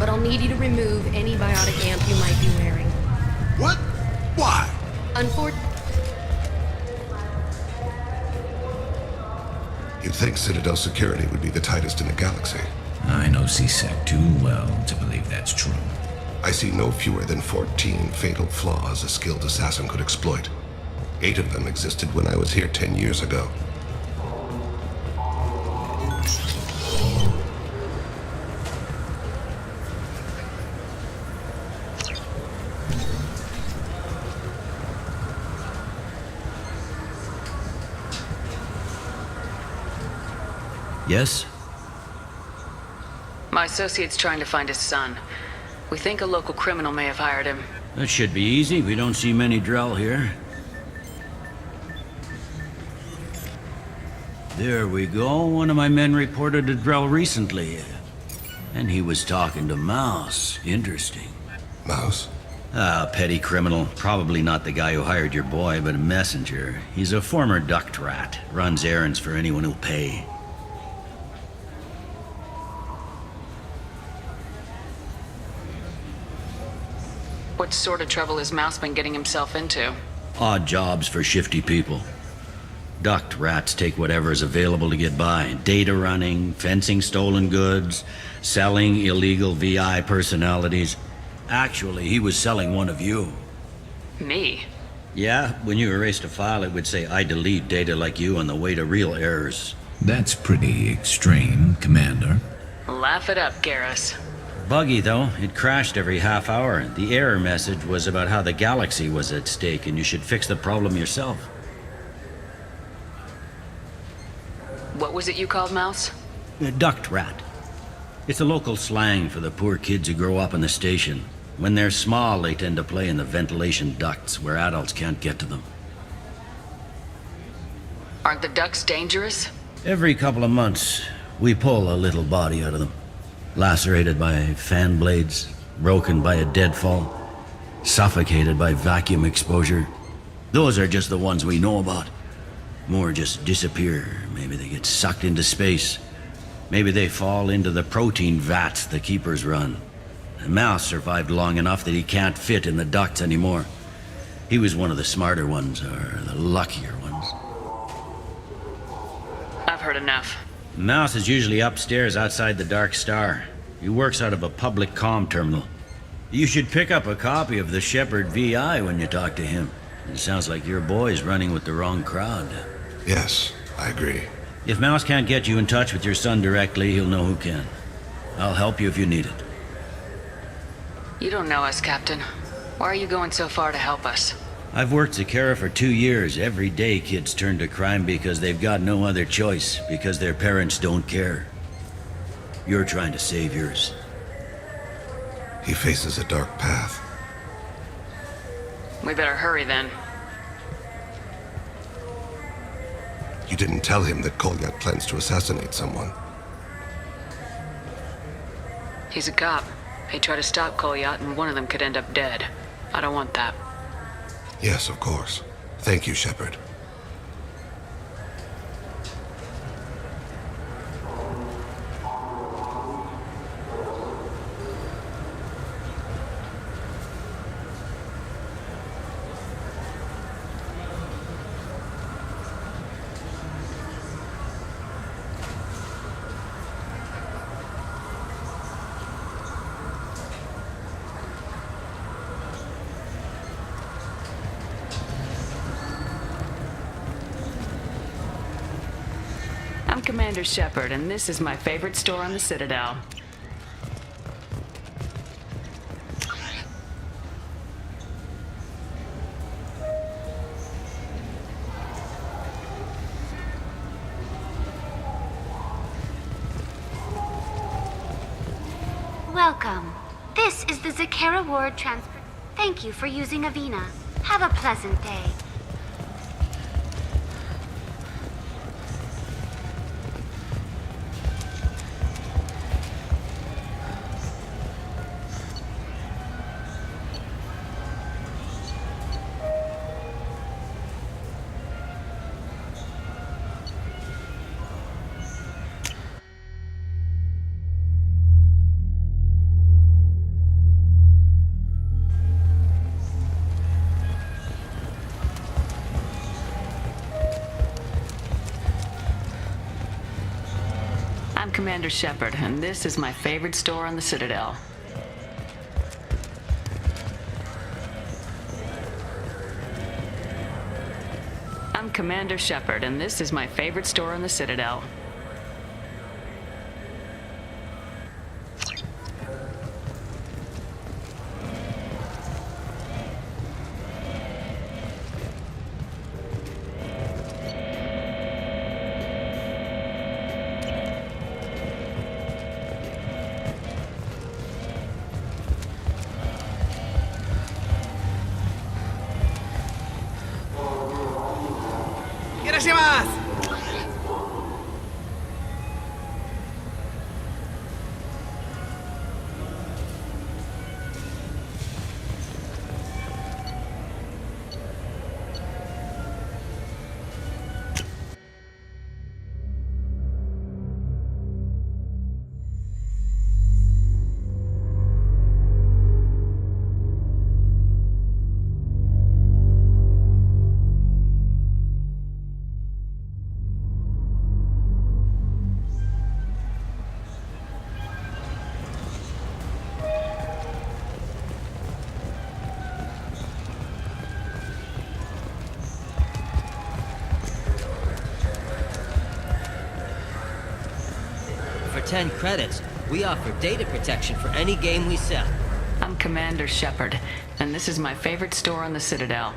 but I'll need you to remove any biotic amp you might be wearing. What? Why? Unfortunately, You'd think Citadel security would be the tightest in the galaxy. I know C-Sec too well to believe that's true. I see no fewer than 14 fatal flaws a skilled assassin could exploit. 8 of them existed when I was here 10 years ago. Yes? My associate's trying to find his son. We think a local criminal may have hired him. That should be easy. We don't see many Drell here. There we go. One of my men reported a Drell recently. And he was talking to Mouse. Interesting. Mouse? Ah, petty criminal. Probably not the guy who hired your boy, but a messenger. He's a former duct rat. Runs errands for anyone who'll pay. What sort of trouble has Mouse been getting himself into? Odd jobs for shifty people. Duct rats take whatever is available to get by. Data running, fencing stolen goods, selling illegal VI personalities. Actually, he was selling one of you. Me? Yeah, when you erased a file, it would say, I delete data like you on the way to real errors. That's pretty extreme, Commander. Laugh it up, Garrus. Buggy, though. It crashed every half hour. The error message was about how the galaxy was at stake and you should fix the problem yourself. What was it you called Mouse? A duct rat. It's a local slang for the poor kids who grow up in the station. When they're small, they tend to play in the ventilation ducts where adults can't get to them. Aren't the ducks dangerous? Every couple of months, we pull a little body out of them. Lacerated by fan blades, broken by a deadfall, suffocated by vacuum exposure. Those are just the ones we know about. More just disappear. Maybe they get sucked into space. Maybe they fall into the protein vats the Keepers run. The Mouse survived long enough that he can't fit in the ducts anymore. He was one of the smarter ones, or the luckier ones. I've heard enough. Mouse is usually upstairs outside the Dark Star. He works out of a public comm terminal. You should pick up a copy of the Shepard VI when you talk to him. It sounds like your boy's running with the wrong crowd. Yes, I agree. If Mouse can't get you in touch with your son directly, he'll know who can. I'll help you if you need it. You don't know us, Captain. Why are you going so far to help us? I've worked Zakera for 2 years. Every day kids turn to crime because they've got no other choice, because their parents don't care. You're trying to save yours. He faces a dark path. We better hurry then. You didn't tell him that Kolyat plans to assassinate someone. He's a cop. He'd try to stop Kolyat and one of them could end up dead. I don't want that. Yes, of course. Thank you, Shepard. I'm Commander Shepard, and this is my favorite store on the Citadel. Welcome. This is the Zakera Ward Transport. Thank you for using Avina. Have a pleasant day. Commander Shepard, and this is my favorite store on the Citadel. I'm Commander Shepard, and this is my favorite store on the Citadel. For 10 credits, we offer data protection for any game we sell. I'm Commander Shepard, and this is my favorite store on the Citadel.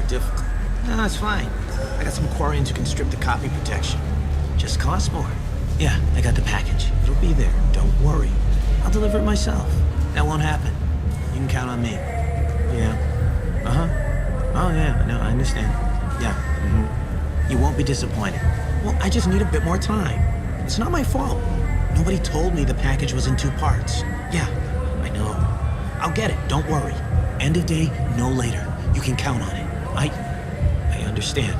Difficult. No, it's fine. I got some Quarians who can strip the copy protection. Just costs more. Yeah, I got the package. It'll be there. Don't worry. I'll deliver it myself. That won't happen. You can count on me. Yeah. Uh-huh. Oh, yeah. No, I understand. Yeah. Mm-hmm. You won't be disappointed. Well, I just need a bit more time. It's not my fault. Nobody told me the package was in 2 parts. Yeah, I know. I'll get it. Don't worry. End of day, no later. You can count on it. I understand.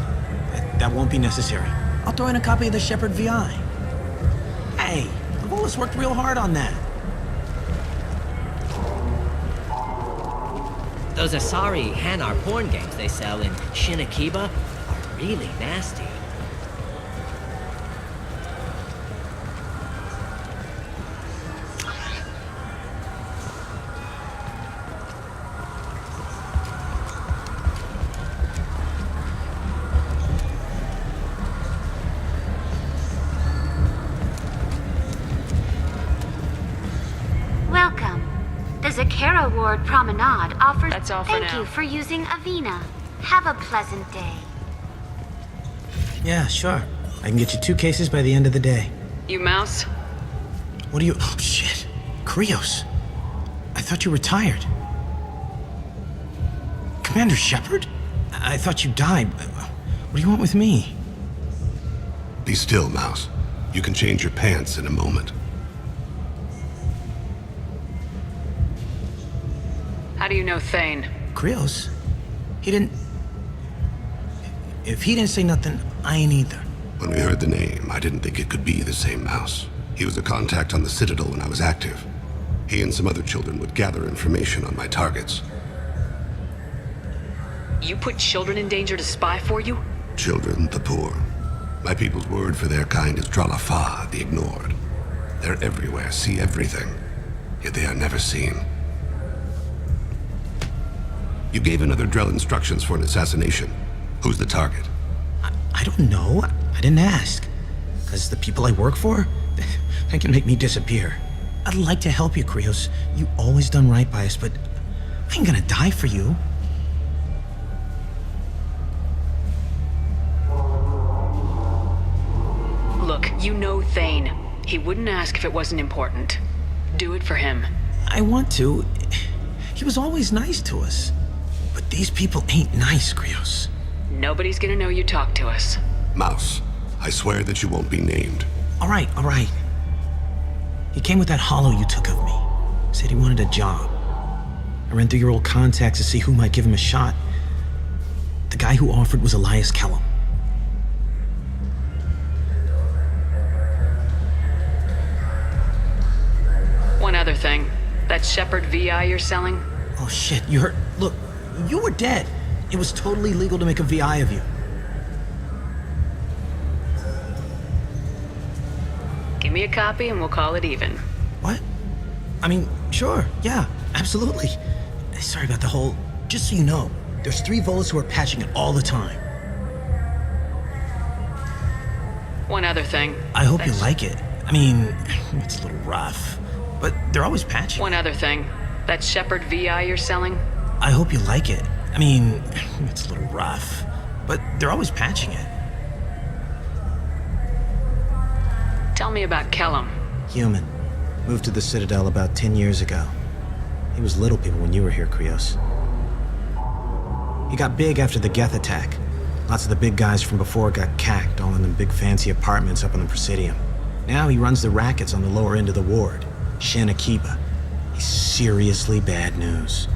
That won't be necessary. I'll throw in a copy of the Shepard VI. Hey, Volus worked real hard on that. Those Asari Hanar porn games they sell in Shinakiba are really nasty. Zakera Ward Promenade offers... That's all for Thank now. you for using Avina. Have a pleasant day. Yeah, sure. I can get you 2 cases by the end of the day. You mouse? What are you... Oh, shit. Krios. I thought you retired. Commander Shepard? I thought you died. What do you want with me? Be still, Mouse. You can change your pants in a moment. How do you know Thane? Krios? He didn't... If he didn't say nothing, I ain't either. When we heard the name, I didn't think it could be the same Mouse. He was a contact on the Citadel when I was active. He and some other children would gather information on my targets. You put children in danger to spy for you? Children, the poor. My people's word for their kind is Dralafa, the ignored. They're everywhere, see everything, yet they are never seen. You gave another Drell instructions for an assassination. Who's the target? I don't know. I didn't ask. Because the people I work for, they can make me disappear. I'd like to help you, Krios. You always done right by us, but I ain't gonna die for you. Look, you know Thane. He wouldn't ask if it wasn't important. Do it for him. I want to. He was always nice to us. But these people ain't nice, Krios. Nobody's gonna know you talked to us. Mouse, I swear that you won't be named. All right. He came with that hollow you took of me. Said he wanted a job. I ran through your old contacts to see who might give him a shot. The guy who offered was Elias Kellum. One other thing. That Shepard VI you're selling? Oh shit, you heard? Look, you were dead. It was totally legal to make a VI of you. Give me a copy and we'll call it even. What? I mean, sure, yeah, absolutely. Sorry about the whole... Just so you know, there's 3 Volus who are patching it all the time. One other thing. I hope you like it. I mean, it's a little rough, but they're always patching. One other thing. That Shepard VI you're selling? I hope you like it. I mean, it's a little rough, but they're always patching it. Tell me about Kellum. Human. Moved to the Citadel about 10 years ago. He was Little People when you were here, Krios. He got big after the Geth attack. Lots of the big guys from before got cacked, all in them big fancy apartments up on the Presidium. Now he runs the rackets on the lower end of the ward, Shin Akiba. He's seriously bad news.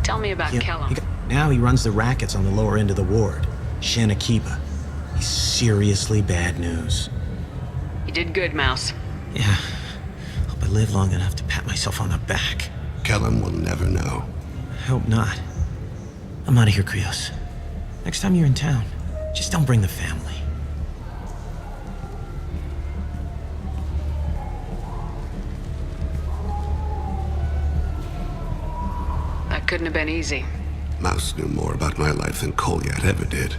Tell me about Kellum. Now he runs the rackets on the lower end of the ward, Shin Akiba. He's seriously bad news. You did good, Mouse. Yeah. Hope I live long enough to pat myself on the back. Kellum will never know. I hope not. I'm out of here, Krios. Next time you're in town, just don't bring the family. That couldn't have been easy. Mouse knew more about my life than Kolyat ever did.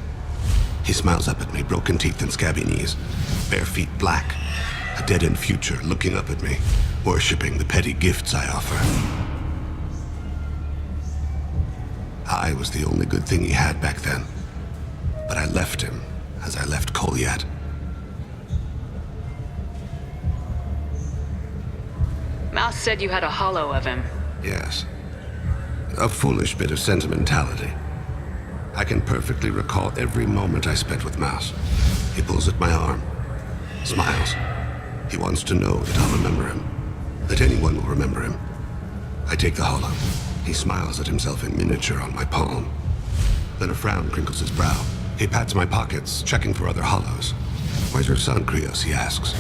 He smiles up at me, broken teeth and scabby knees, bare feet black, a dead-end future looking up at me, worshipping the petty gifts I offer. I was the only good thing he had back then, but I left him as I left Kolyat. Mouse said you had a hollow of him. Yes. A foolish bit of sentimentality. I can perfectly recall every moment I spent with Mouse. He pulls at my arm, smiles. He wants to know that I'll remember him, that anyone will remember him. I take the hollow. He smiles at himself in miniature on my palm. Then a frown crinkles his brow. He pats my pockets, checking for other hollows. Where's your son, Krios? He asks.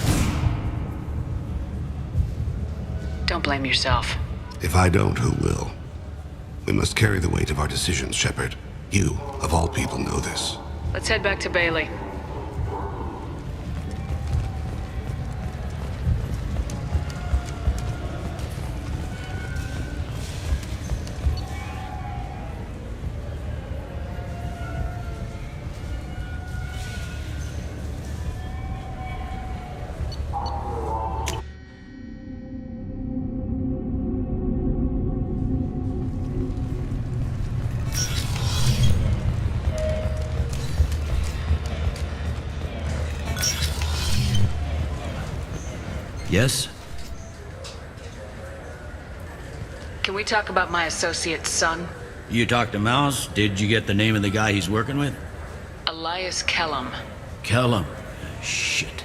Don't blame yourself. If I don't, who will? We must carry the weight of our decisions, Shepard. You, of all people, know this. Let's head back to Bailey. Yes? Can we talk about my associate's son? You talked to Mouse? Did you get the name of the guy he's working with? Elias Kellum. Kellum. Shit.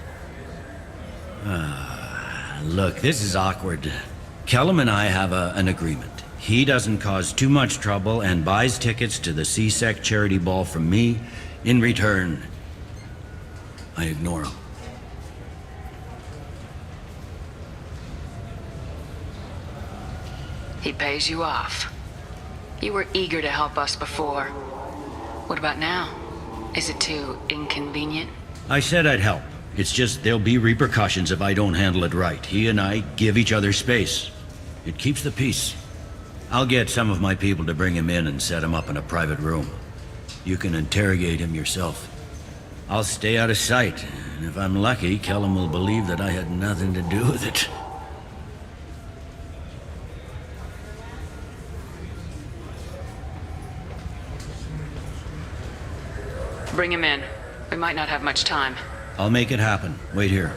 Look, this is awkward. Kellum and I have an agreement. He doesn't cause too much trouble and buys tickets to the C-Sec charity ball from me. In return, I ignore him. He pays you off. You were eager to help us before. What about now? Is it too inconvenient? I said I'd help, It's just there'll be repercussions if I don't handle it right. He and I give each other space. It keeps the peace. I'll get some of my people to bring him in and set him up in a private room. You can interrogate him yourself. I'll stay out of sight, and if I'm lucky, Kellum will believe that I had nothing to do with it. Bring him in. We might not have much time. I'll make it happen. Wait here.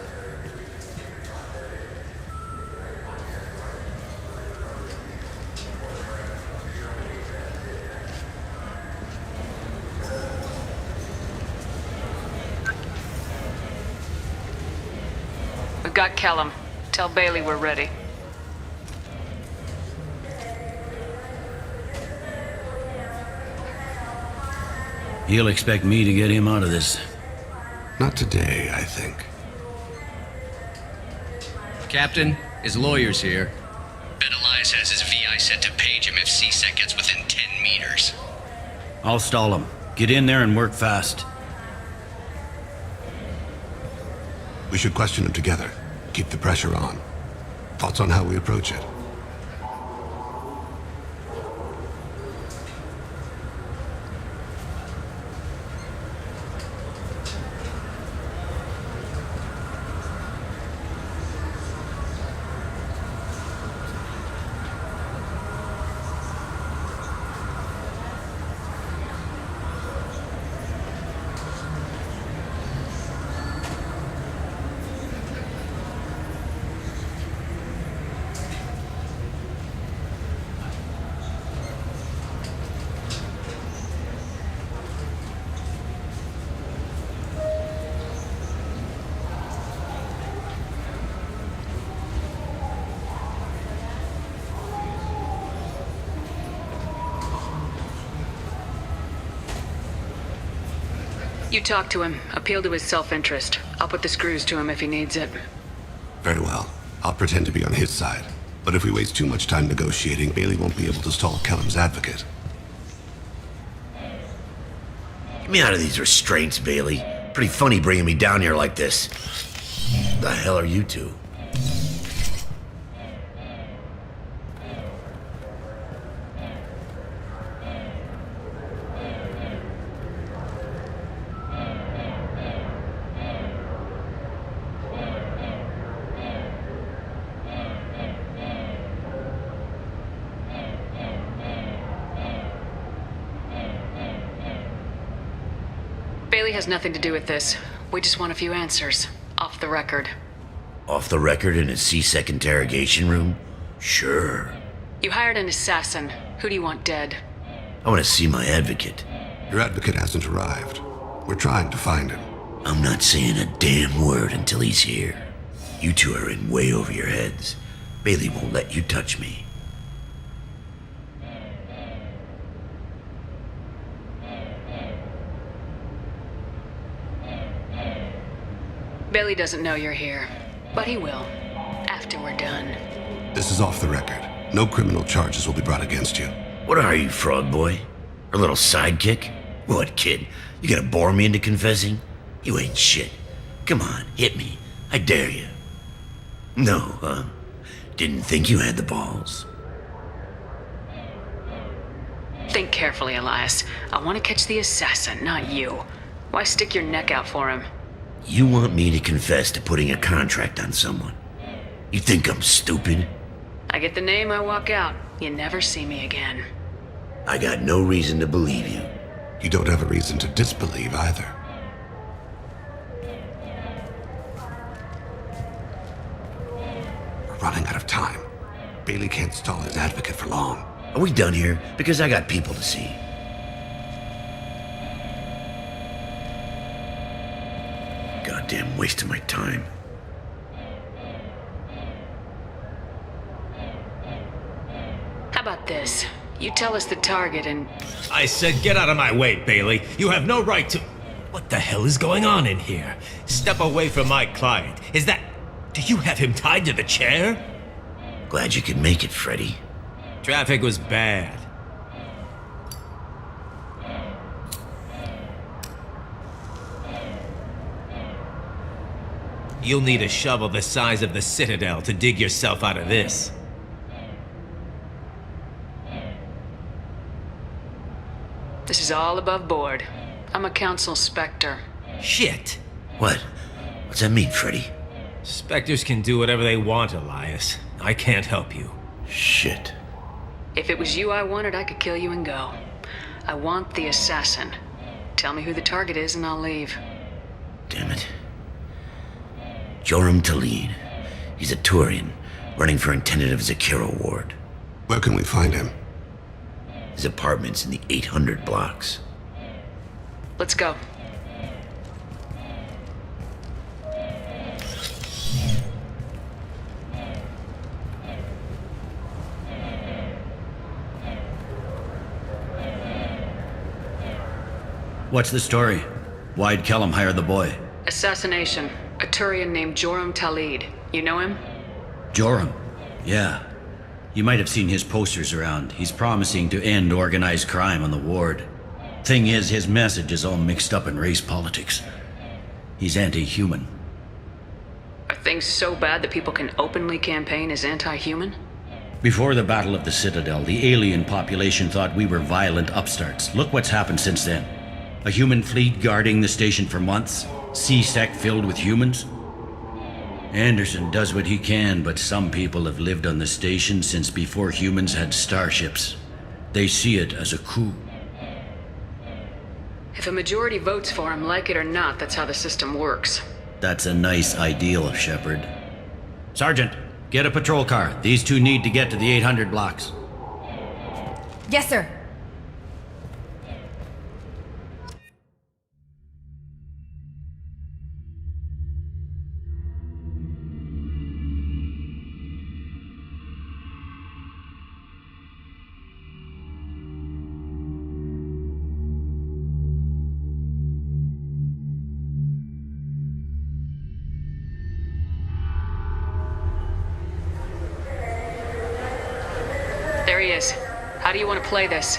We've got Kellum. Tell Bailey we're ready. He'll expect me to get him out of this. Not today, I think. Captain, his lawyer's here. Bet Elias has his VI set to page him if CSEC gets within 10 meters. I'll stall him. Get in there and work fast. We should question him together. Keep the pressure on. Thoughts on how we approach it? You talk to him. Appeal to his self-interest. I'll put the screws to him if he needs it. Very well. I'll pretend to be on his side. But if we waste too much time negotiating, Bailey won't be able to stall Kellum's advocate. Get me out of these restraints, Bailey. Pretty funny bringing me down here like this. The hell are you two? Bailey has nothing to do with this. We just want a few answers. Off the record. Off the record in a CSEC interrogation room? Sure. You hired an assassin. Who do you want dead? I want to see my advocate. Your advocate hasn't arrived. We're trying to find him. I'm not saying a damn word until he's here. You two are in way over your heads. Bailey won't let you touch me. Bailey doesn't know you're here, but he will. After we're done. This is off the record. No criminal charges will be brought against you. What are you, frog boy? Our little sidekick? What, kid? You gonna bore me into confessing? You ain't shit. Come on, hit me. I dare you. No, huh? Didn't think you had the balls. Think carefully, Elias. I want to catch the assassin, not you. Why stick your neck out for him? You want me to confess to putting a contract on someone? You think I'm stupid? I get the name, I walk out. You never see me again. I got no reason to believe you. You don't have a reason to disbelieve either. We're running out of time. Bailey can't stall his advocate for long. Are we done here? Because I got people to see. Goddamn waste of my time. How about this? You tell us the target and... I said get out of my way, Bailey. You have no right to... What the hell is going on in here? Step away from my client. Is that... Do you have him tied to the chair? Glad you could make it, Freddy. Traffic was bad. You'll need a shovel the size of the Citadel to dig yourself out of this. This is all above board. I'm a council specter. Shit! What? What's that mean, Freddy? Spectres can do whatever they want, Elias. I can't help you. Shit. If it was you I wanted, I could kill you and go. I want the assassin. Tell me who the target is and I'll leave. Damn it. Joram Talene. He's a Turian, running for intendant of Zakera Ward. Where can we find him? His apartment's in the 800 blocks. Let's go. What's the story? Why'd Kellum hire the boy? Assassination. A Turian named Joram Talid. You know him? Joram? Yeah. You might have seen his posters around. He's promising to end organized crime on the ward. Thing is, his message is all mixed up in race politics. He's anti-human. Are things so bad that people can openly campaign as anti-human? Before the Battle of the Citadel, the alien population thought we were violent upstarts. Look what's happened since then. A human fleet guarding the station for months. C-Sec filled with humans. Anderson does what he can, but some people have lived on the station since before humans had starships. They see it as a coup. If a majority votes for him, like it or not, that's how the system works. That's a nice ideal, Shepard. Sergeant, get a patrol car. These two need to get to the 800 blocks. Yes, sir. There he is. How do you want to play this?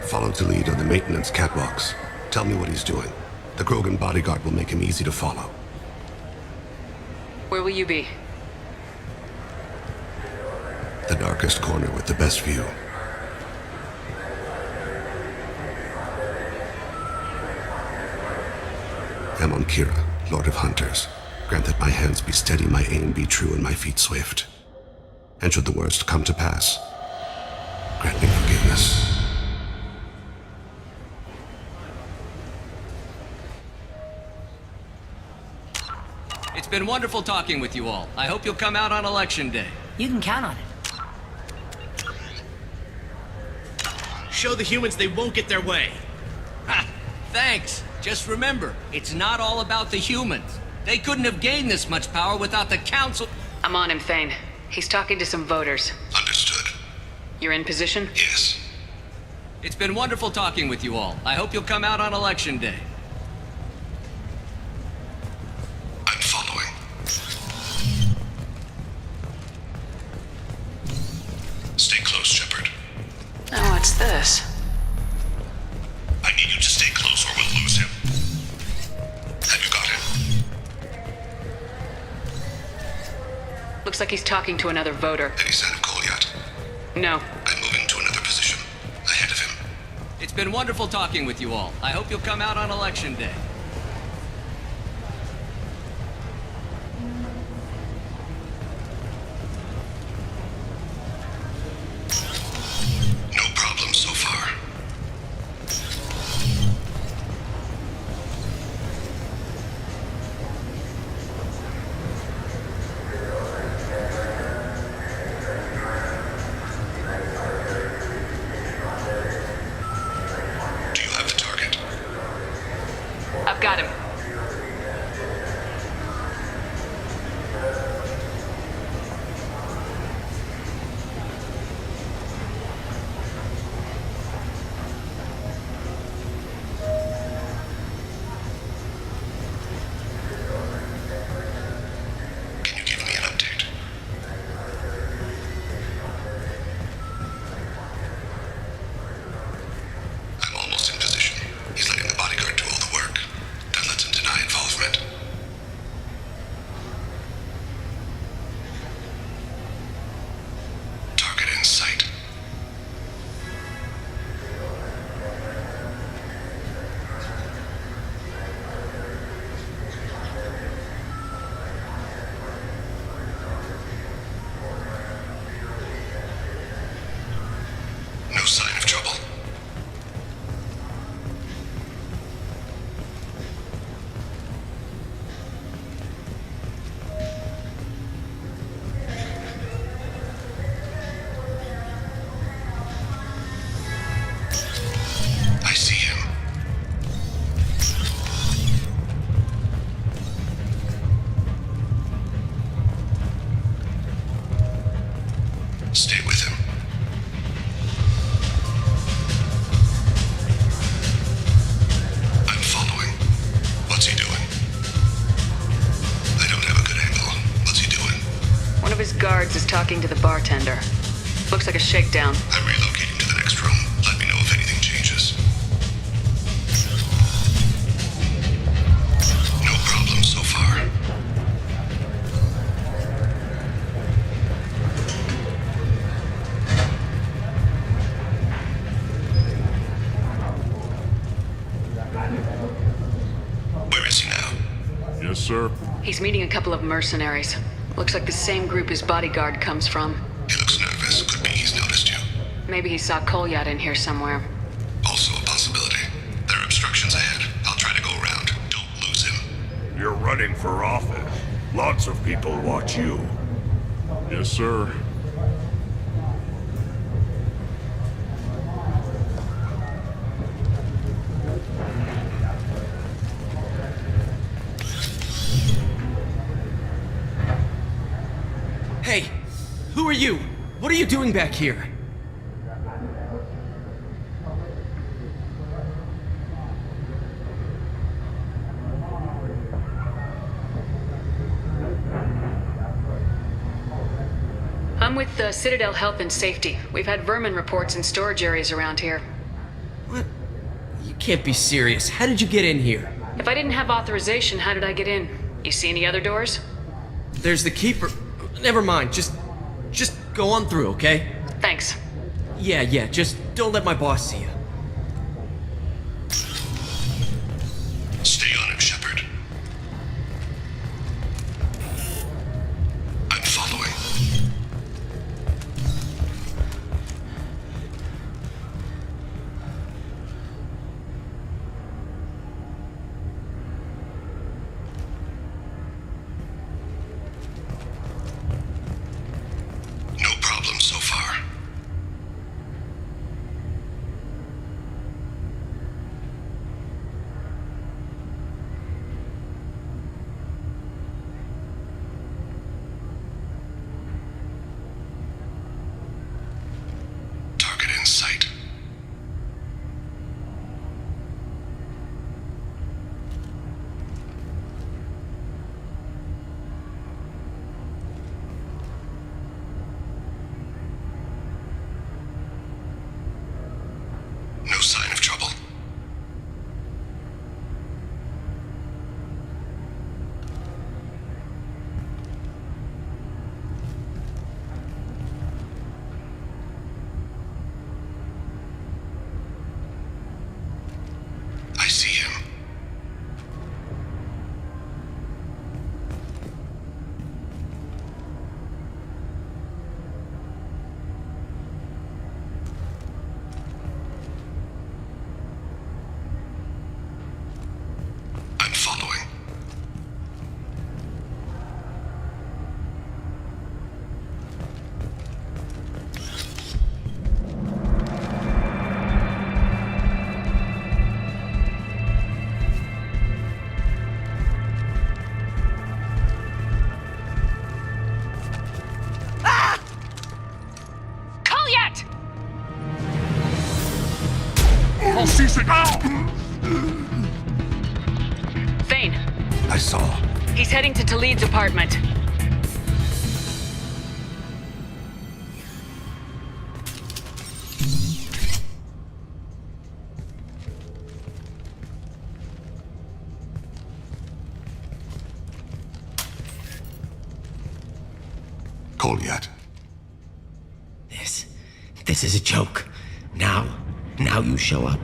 Follow Talid on the maintenance catwalks. Tell me what he's doing. The Krogan bodyguard will make him easy to follow. Where will you be? The darkest corner with the best view. Amon Kira, Lord of Hunters. Grant that my hands be steady, my aim be true, and my feet swift. And should the worst come to pass, grant me forgiveness. It's been wonderful talking with you all. I hope you'll come out on Election Day. You can count on it. Show the humans they won't get their way. Ha! Thanks. Just remember, it's not all about the humans. They couldn't have gained this much power without the Council. I'm on him, Thane. He's talking to some voters. Understood. You're in position? Yes. It's been wonderful talking with you all. I hope you'll come out on Election Day. I'm following. Stay close, Shepard. Oh, what's this? I need you to stay close or we'll lose him. Have you got him? Looks like he's talking to another voter. Any sign of Kolyat? No. I'm moving to another position. Ahead of him. It's been wonderful talking with you all. I hope you'll come out on Election Day. No problem so far. talking to the bartender. Looks like a shakedown. I'm relocating to the next room. Let me know if anything changes. No problem so far. Where is he now? Yes, sir. He's meeting a couple of mercenaries. Looks like the same group his bodyguard comes from. He looks nervous. Could be he's noticed you. Maybe he saw Kolyat in here somewhere. Also a possibility. There are obstructions ahead. I'll try to go around. Don't lose him. You're running for office. Lots of people watch you. Yes, sir. Hey, who are you? What are you doing back here? I'm with the Citadel Health and Safety. We've had vermin reports in storage areas around here. What? You can't be serious. How did you get in here? If I didn't have authorization, how did I get in? You see any other doors? There's the keeper. Never mind. Just go on through, okay? Thanks. Yeah. Just don't let my boss see you. Stay on him, Shepard. I'm following. No problem so far. Target in sight. No sign of trouble. I see him. I'm following. Kolyat! Oh, C-Sec! Ow! Thane, I saw. he's heading to Talid's apartment. Kolyat. This is a joke. Now you show up.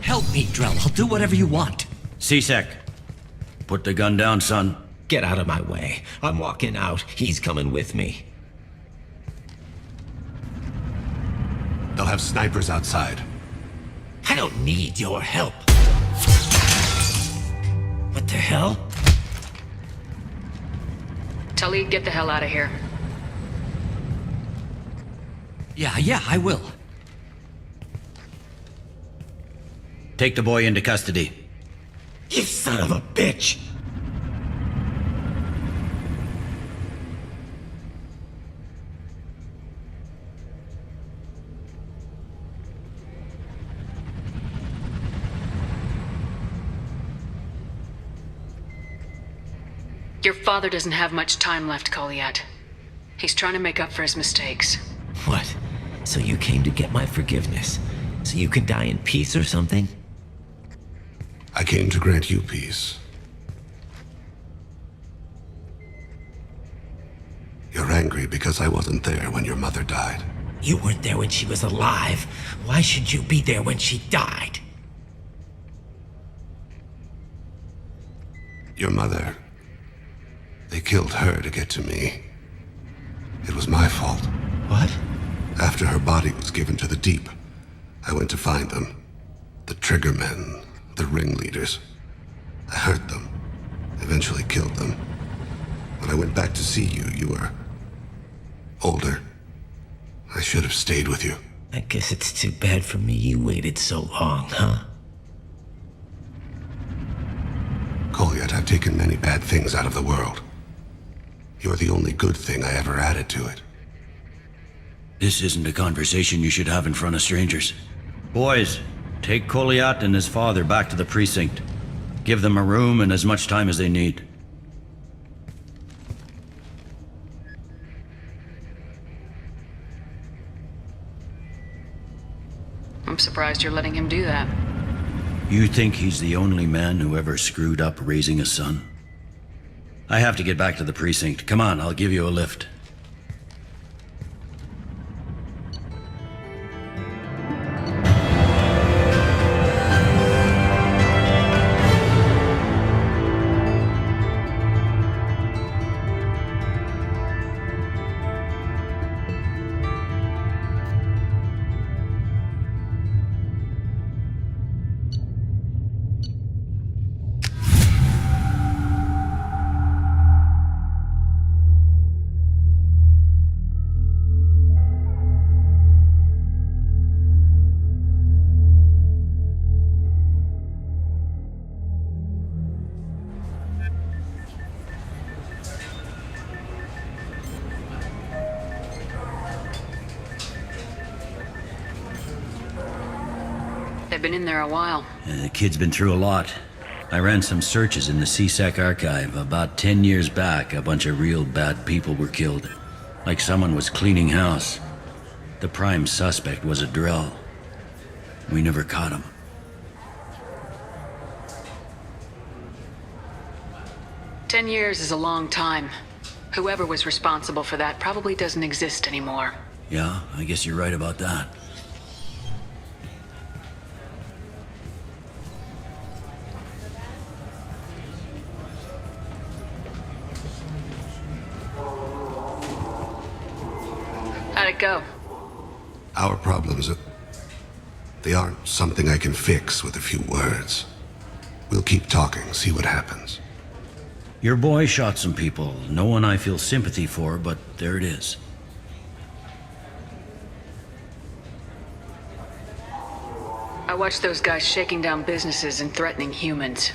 Help me, Drell. I'll do whatever you want. C-Sec, put the gun down, son. Get out of my way. I'm walking out. He's coming with me. They'll have snipers outside. I don't need your help. What the hell? Talid, get the hell out of here. Yeah, I will. Take the boy into custody. You son of a bitch! Your father doesn't have much time left, Kolyat. He's trying to make up for his mistakes. What? So you came to get my forgiveness? So you can die in peace or something? I came to grant you peace. You're angry because I wasn't there when your mother died. You weren't there when she was alive. Why should you be there when she died? Your mother... They killed her to get to me. It was my fault. What? After her body was given to the Deep, I went to find them. The Triggermen, the ringleaders. I hurt them, eventually killed them. When I went back to see you, you were... older. I should have stayed with you. I guess it's too bad for me you waited so long, huh? Kolyat, I've taken many bad things out of the world. You're the only good thing I ever added to it. This isn't a conversation you should have in front of strangers. Boys, take Kolyat and his father back to the precinct. Give them a room and as much time as they need. I'm surprised you're letting him do that. You think he's the only man who ever screwed up raising a son? I have to get back to the precinct. Come on, I'll give you a lift. They've been in there a while. The kid's been through a lot. I ran some searches in the CSEC archive. About 10 years back, a bunch of real bad people were killed. Like someone was cleaning house. The prime suspect was a Drell. We never caught him. "10 years is a long time. Whoever was responsible for that probably doesn't exist anymore." Yeah, I guess you're right about that. How'd it go? Our problems, they aren't something I can fix with a few words. We'll keep talking, see what happens. Your boy shot some people. No one I feel sympathy for, but there it is. I watched those guys shaking down businesses and threatening humans.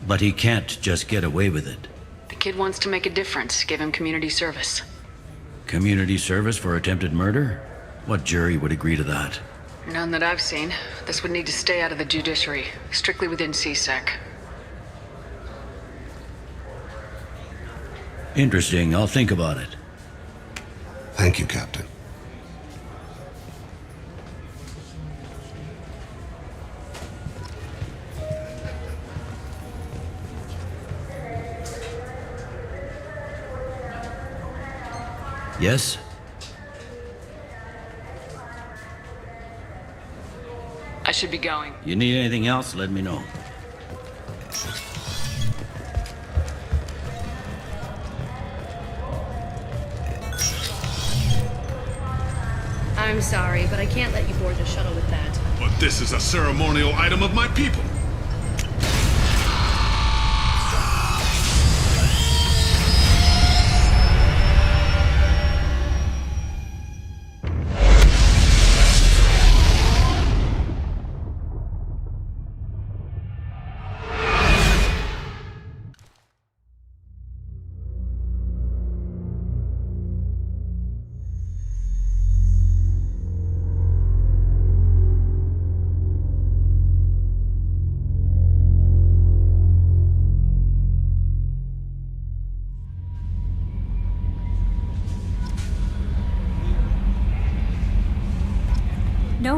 But he can't just get away with it. The kid wants to make a difference. Give him community service. Community service for attempted murder? What jury would agree to that? None that I've seen. This would need to stay out of the judiciary, strictly within CSEC. Interesting. I'll think about it. Thank you, Captain. Yes? I should be going. You need anything else, let me know. I'm sorry, but I can't let you board the shuttle with that. But this is a ceremonial item of my people.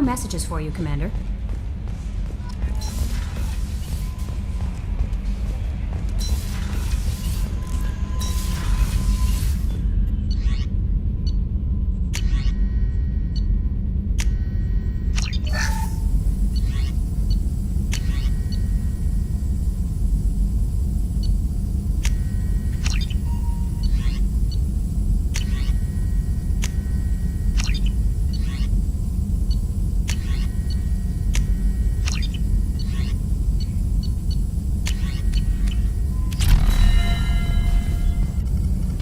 messages for you, Commander.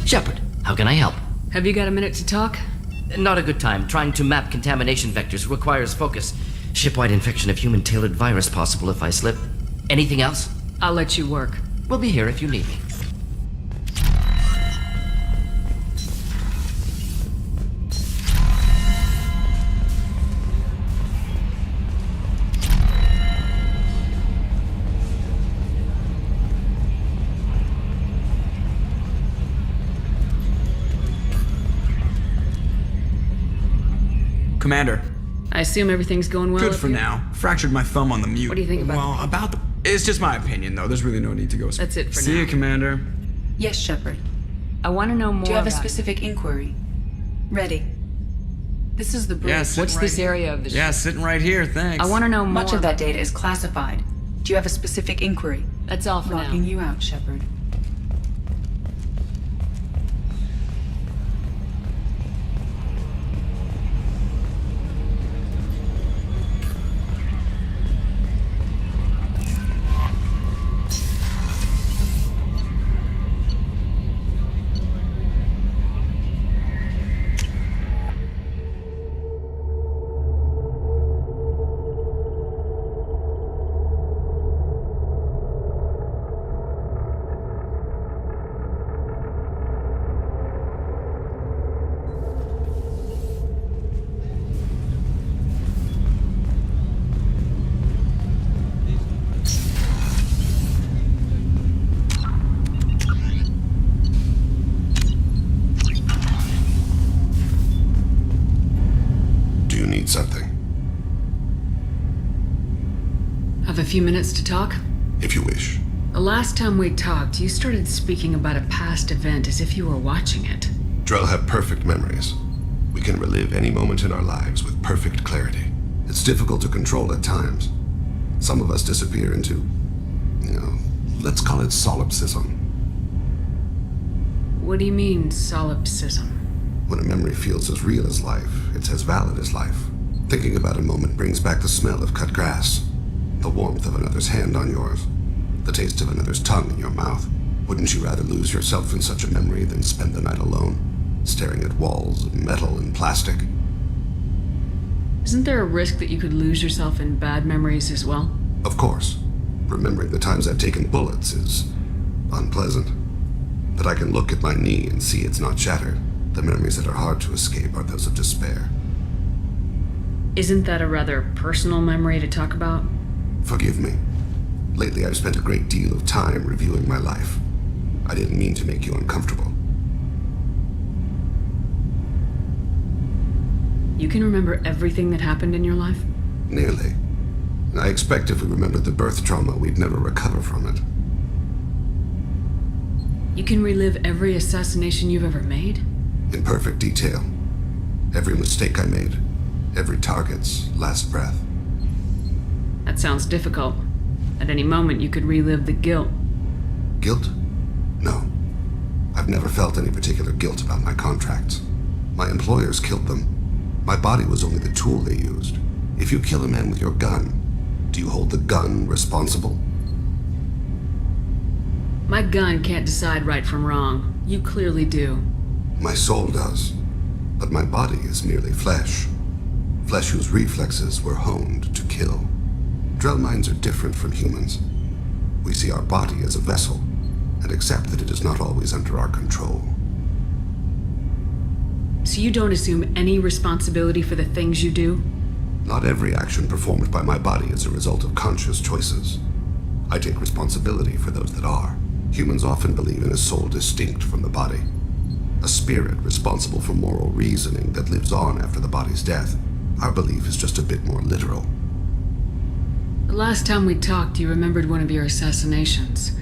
Shepard, how can I help? Have you got a minute to talk? Not a good time. Trying to map contamination vectors requires focus. Shipwide infection of human-tailored virus possible if I slip. Anything else? I'll let you work. We'll be here if you need me. Commander. I assume everything's going well. Good up for here? now. Fractured my thumb on the mute. What do you think about Well, about the... It's just my opinion, though. There's really no need to go... That's it for See now. you, Commander. Yes, Shepard. I want to know more. Do you have a about- specific inquiry? Ready. This is the bridge. Yeah, sitting What's this area of the Yeah, ship? sitting right here, thanks. I want to know more. Much of that data is classified. Do you have a specific inquiry? That's all for Locking now. you out, Shepard. Do you need something? Have a few minutes to talk? If you wish. The last time we talked, you started speaking about a past event as if you were watching it. Drell have perfect memories. We can relive any moment in our lives with perfect clarity. It's difficult to control at times. Some of us disappear into, let's call it solipsism. What do you mean, solipsism? When a memory feels as real as life, it's as valid as life. Thinking about a moment brings back the smell of cut grass, the warmth of another's hand on yours, the taste of another's tongue in your mouth. Wouldn't you rather lose yourself in such a memory than spend the night alone, staring at walls of metal and plastic? Isn't there a risk that you could lose yourself in bad memories as well? Of course. Remembering the times I've taken bullets is unpleasant. But I can look at my knee and see it's not shattered. The memories that are hard to escape are those of despair. Isn't that a rather personal memory to talk about? Forgive me. Lately I've spent a great deal of time reviewing my life. I didn't mean to make you uncomfortable. You can remember everything that happened in your life? Nearly. I expect if we remembered the birth trauma, we'd never recover from it. You can relive every assassination you've ever made? In perfect detail. Every mistake I made. Every target's last breath. That sounds difficult. At any moment, you could relive the guilt. Guilt? No. I've never felt any particular guilt about my contracts. My employers killed them. My body was only the tool they used. If you kill a man with your gun, do you hold the gun responsible? My gun can't decide right from wrong. You clearly do. My soul does. But my body is merely flesh. Flesh whose reflexes were honed to kill. Drell minds are different from humans. We see our body as a vessel, and accept that it is not always under our control. So you don't assume any responsibility for the things you do? Not every action performed by my body is a result of conscious choices. I take responsibility for those that are. Humans often believe in a soul distinct from the body. A spirit responsible for moral reasoning that lives on after the body's death. Our belief is just a bit more literal. The last time we talked, you remembered one of your assassinations.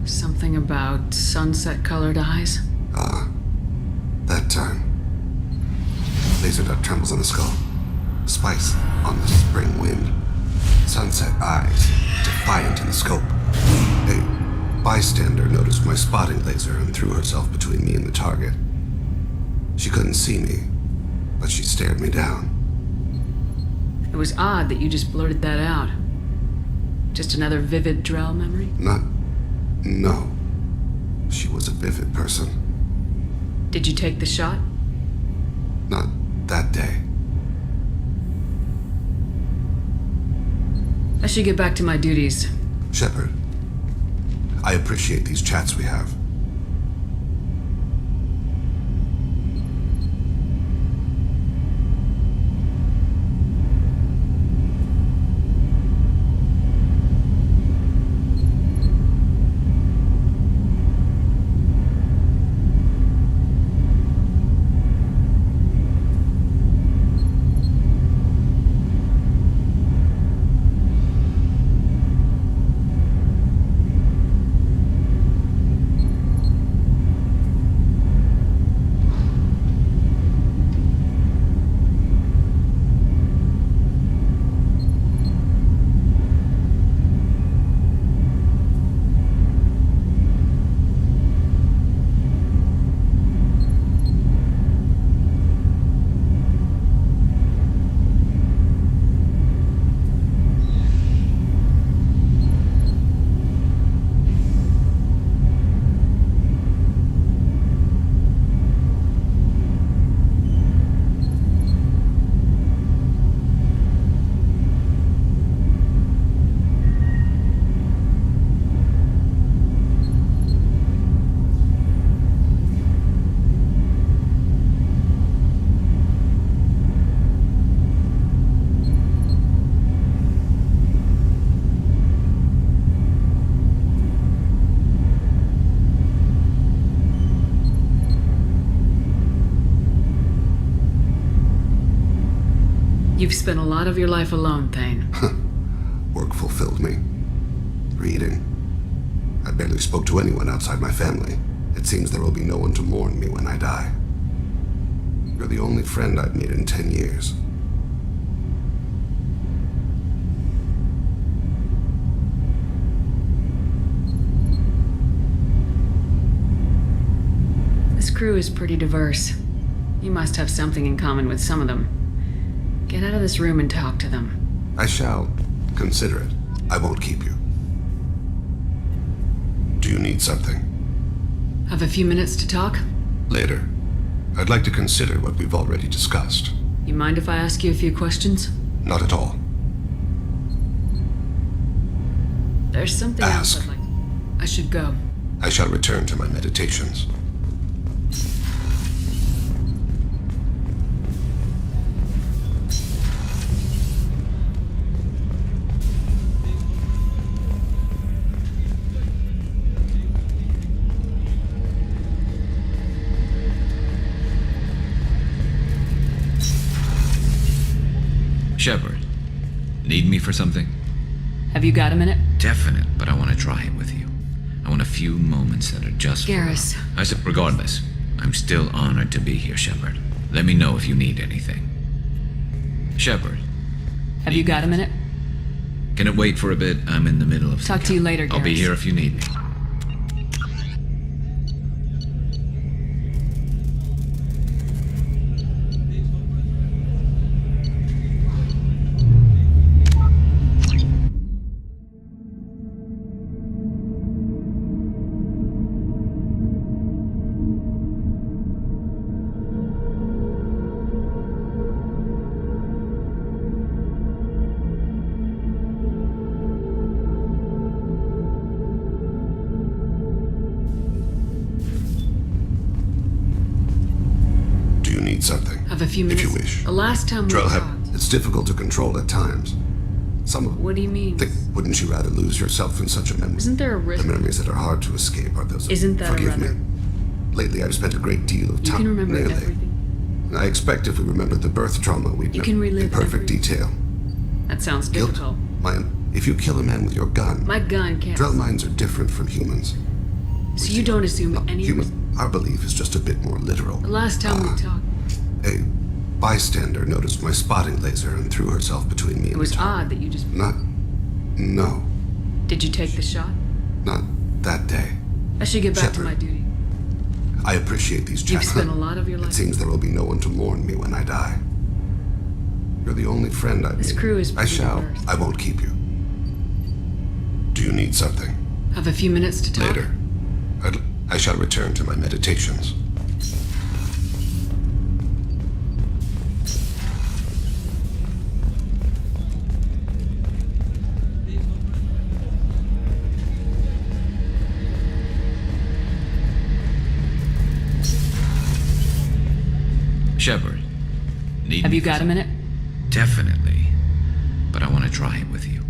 Something about sunset-colored eyes? Ah, that time. Laser dot trembles on the skull. Spice on the spring wind. Sunset eyes, defiant in the scope. A bystander noticed my spotting laser and threw herself between me and the target. She couldn't see me, but she stared me down. It was odd that you just blurted that out. Just another vivid Drell memory? No. She was a vivid person. Did you take the shot? Not that day. I should get back to my duties. Shepard, I appreciate these chats we have. You've spent a lot of your life alone, Thane. Work fulfilled me. Reading. I barely spoke to anyone outside my family. It seems there will be no one to mourn me when I die. You're the only friend I've made in 10 years. This crew is pretty diverse. You must have something in common with some of them. Get out of this room and talk to them. I shall consider it. I won't keep you. Do you need something? Have a few minutes to talk? Later. I'd like to consider what we've already discussed. You mind if I ask you a few questions? Not at all. There's something else I'd like. I should go. I shall return to my meditations. Shepard, need me for something? Have you got a minute? Definite, but I want to try it with you. I want a few moments that are just Garrus. I said, regardless, I'm still honored to be here, Shepard. Let me know if you need anything. Shepard. Have you got a minute? Can it wait for a bit? I'm in the middle of Talk to you later, Garrus. I'll be here if you need me. Something. Have a few minutes. If you wish. The last time we Drellhead, talked. it's difficult to control at times. Some of What do you mean? wouldn't you rather lose yourself in such a memory? Isn't there a risk? The memories that are hard to escape are those. Isn't that Forgive a rather? me. Lately, I've spent a great deal of You time. can remember Nearly. everything. I expect if we remember the birth trauma, we'd You know can relive in perfect every- detail. That sounds Guilt? difficult. If you kill a man with your gun, My gun can't. Drell minds are different from humans. So you don't assume any. Our belief is just a bit more literal. The last time we talked, A bystander noticed my spotting laser and threw herself between me it and was the target. odd that you just. No, Did you take the shot? not that day. I should get back to Shepard. my duty. I appreciate these You've chats. spent a lot of your It life. seems there will be no one to mourn me when I die. You're the only friend I This need. crew is I pretty shall. diverse. I won't keep you. Do you need something? Have a few minutes to talk. Later. I shall return to my meditations. Shepard, need Have me you for got a some- minute? Definitely. But I want to try it with you.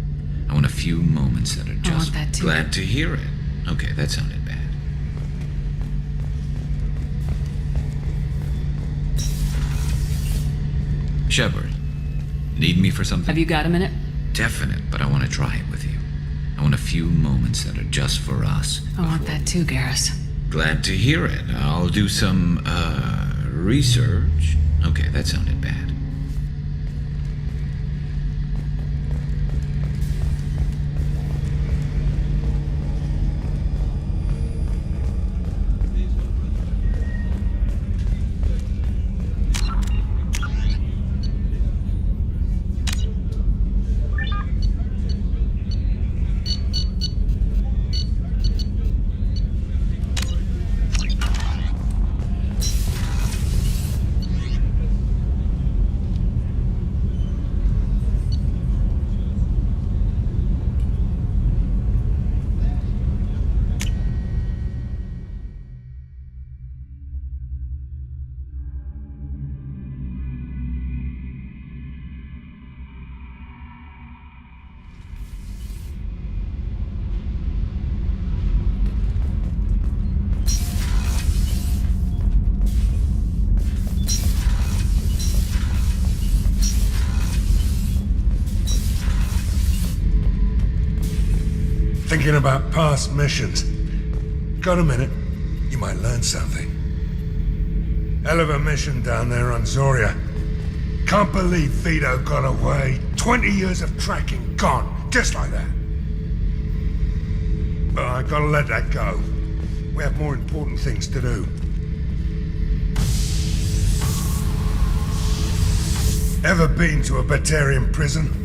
I want a few moments that are just want that too. glad to hear it. Okay, that sounded bad. Shepard, need me for something? Have you got a minute? Definite, but I want to try it with you. I want a few moments that are just for us. I want that too, Garrus. Glad to hear it. I'll do some, research. Okay, that sounded bad. Thinking about past missions. Got a minute? You might learn something. Hell of a mission down there on Zoria. Can't believe Vito got away. 20 years of tracking gone, just like that. But I gotta let that go. We have more important things to do. Ever been to a Batarian prison?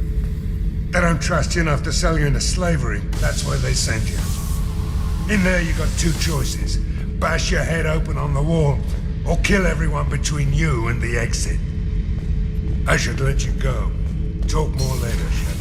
They don't trust you enough to sell you into slavery. That's where they send you. In there, you got two choices. Bash your head open on the wall, or kill everyone between you and the exit. I should let you go. Talk more later, Shepard.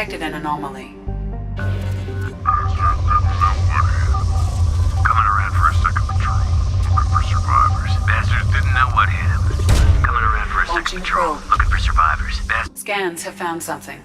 detected an anomaly. Coming around for a second patrol. Looking for survivors. Bastards didn't know what hit him. Coming around for a second patrol. Looking for survivors. Scans have found something.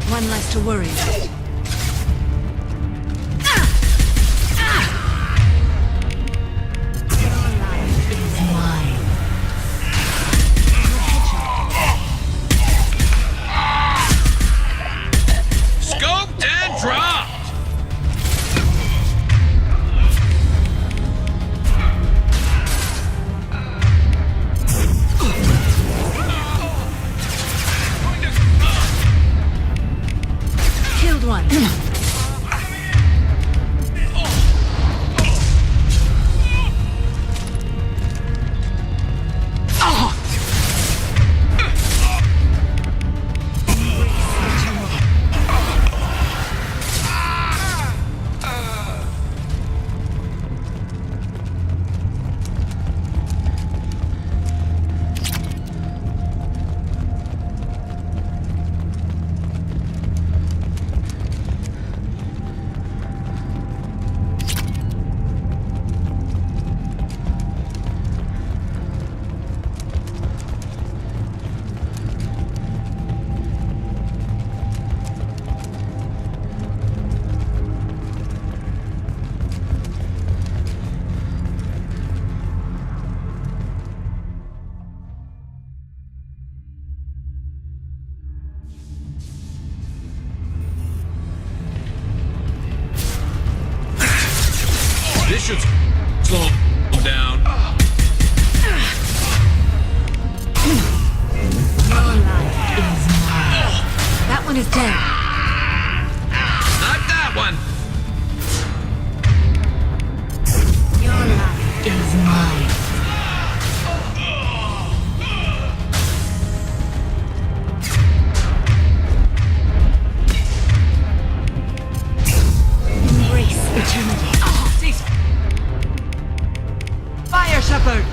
One less to worry about. Scoped and dropped! Killed one. This should slow him down. Your life is mine. That one is dead. Not that one. Your life is mine. Embrace eternity. Fire, Shepard!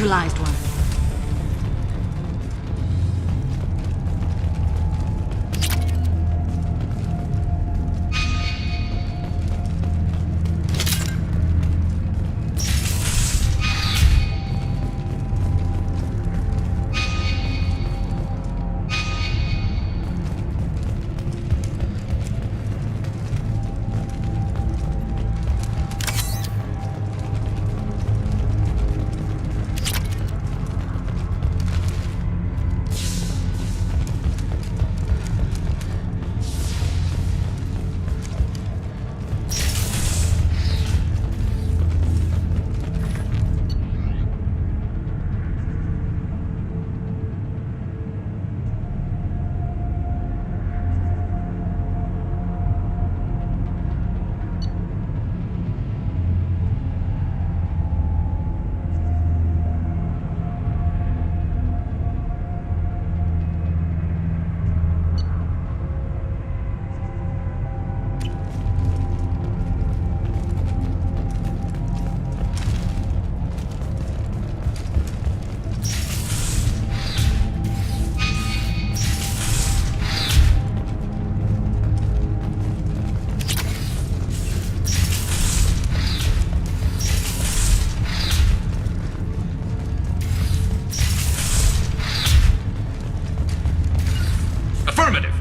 neutralized one.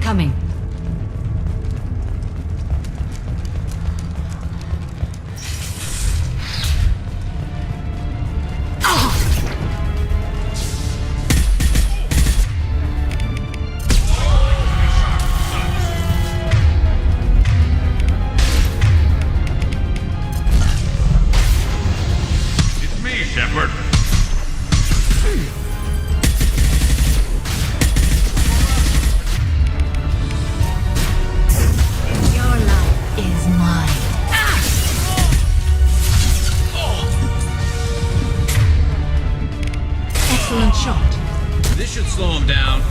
Coming. It's me, Shepard. Is mine. Excellent shot. This should slow him down.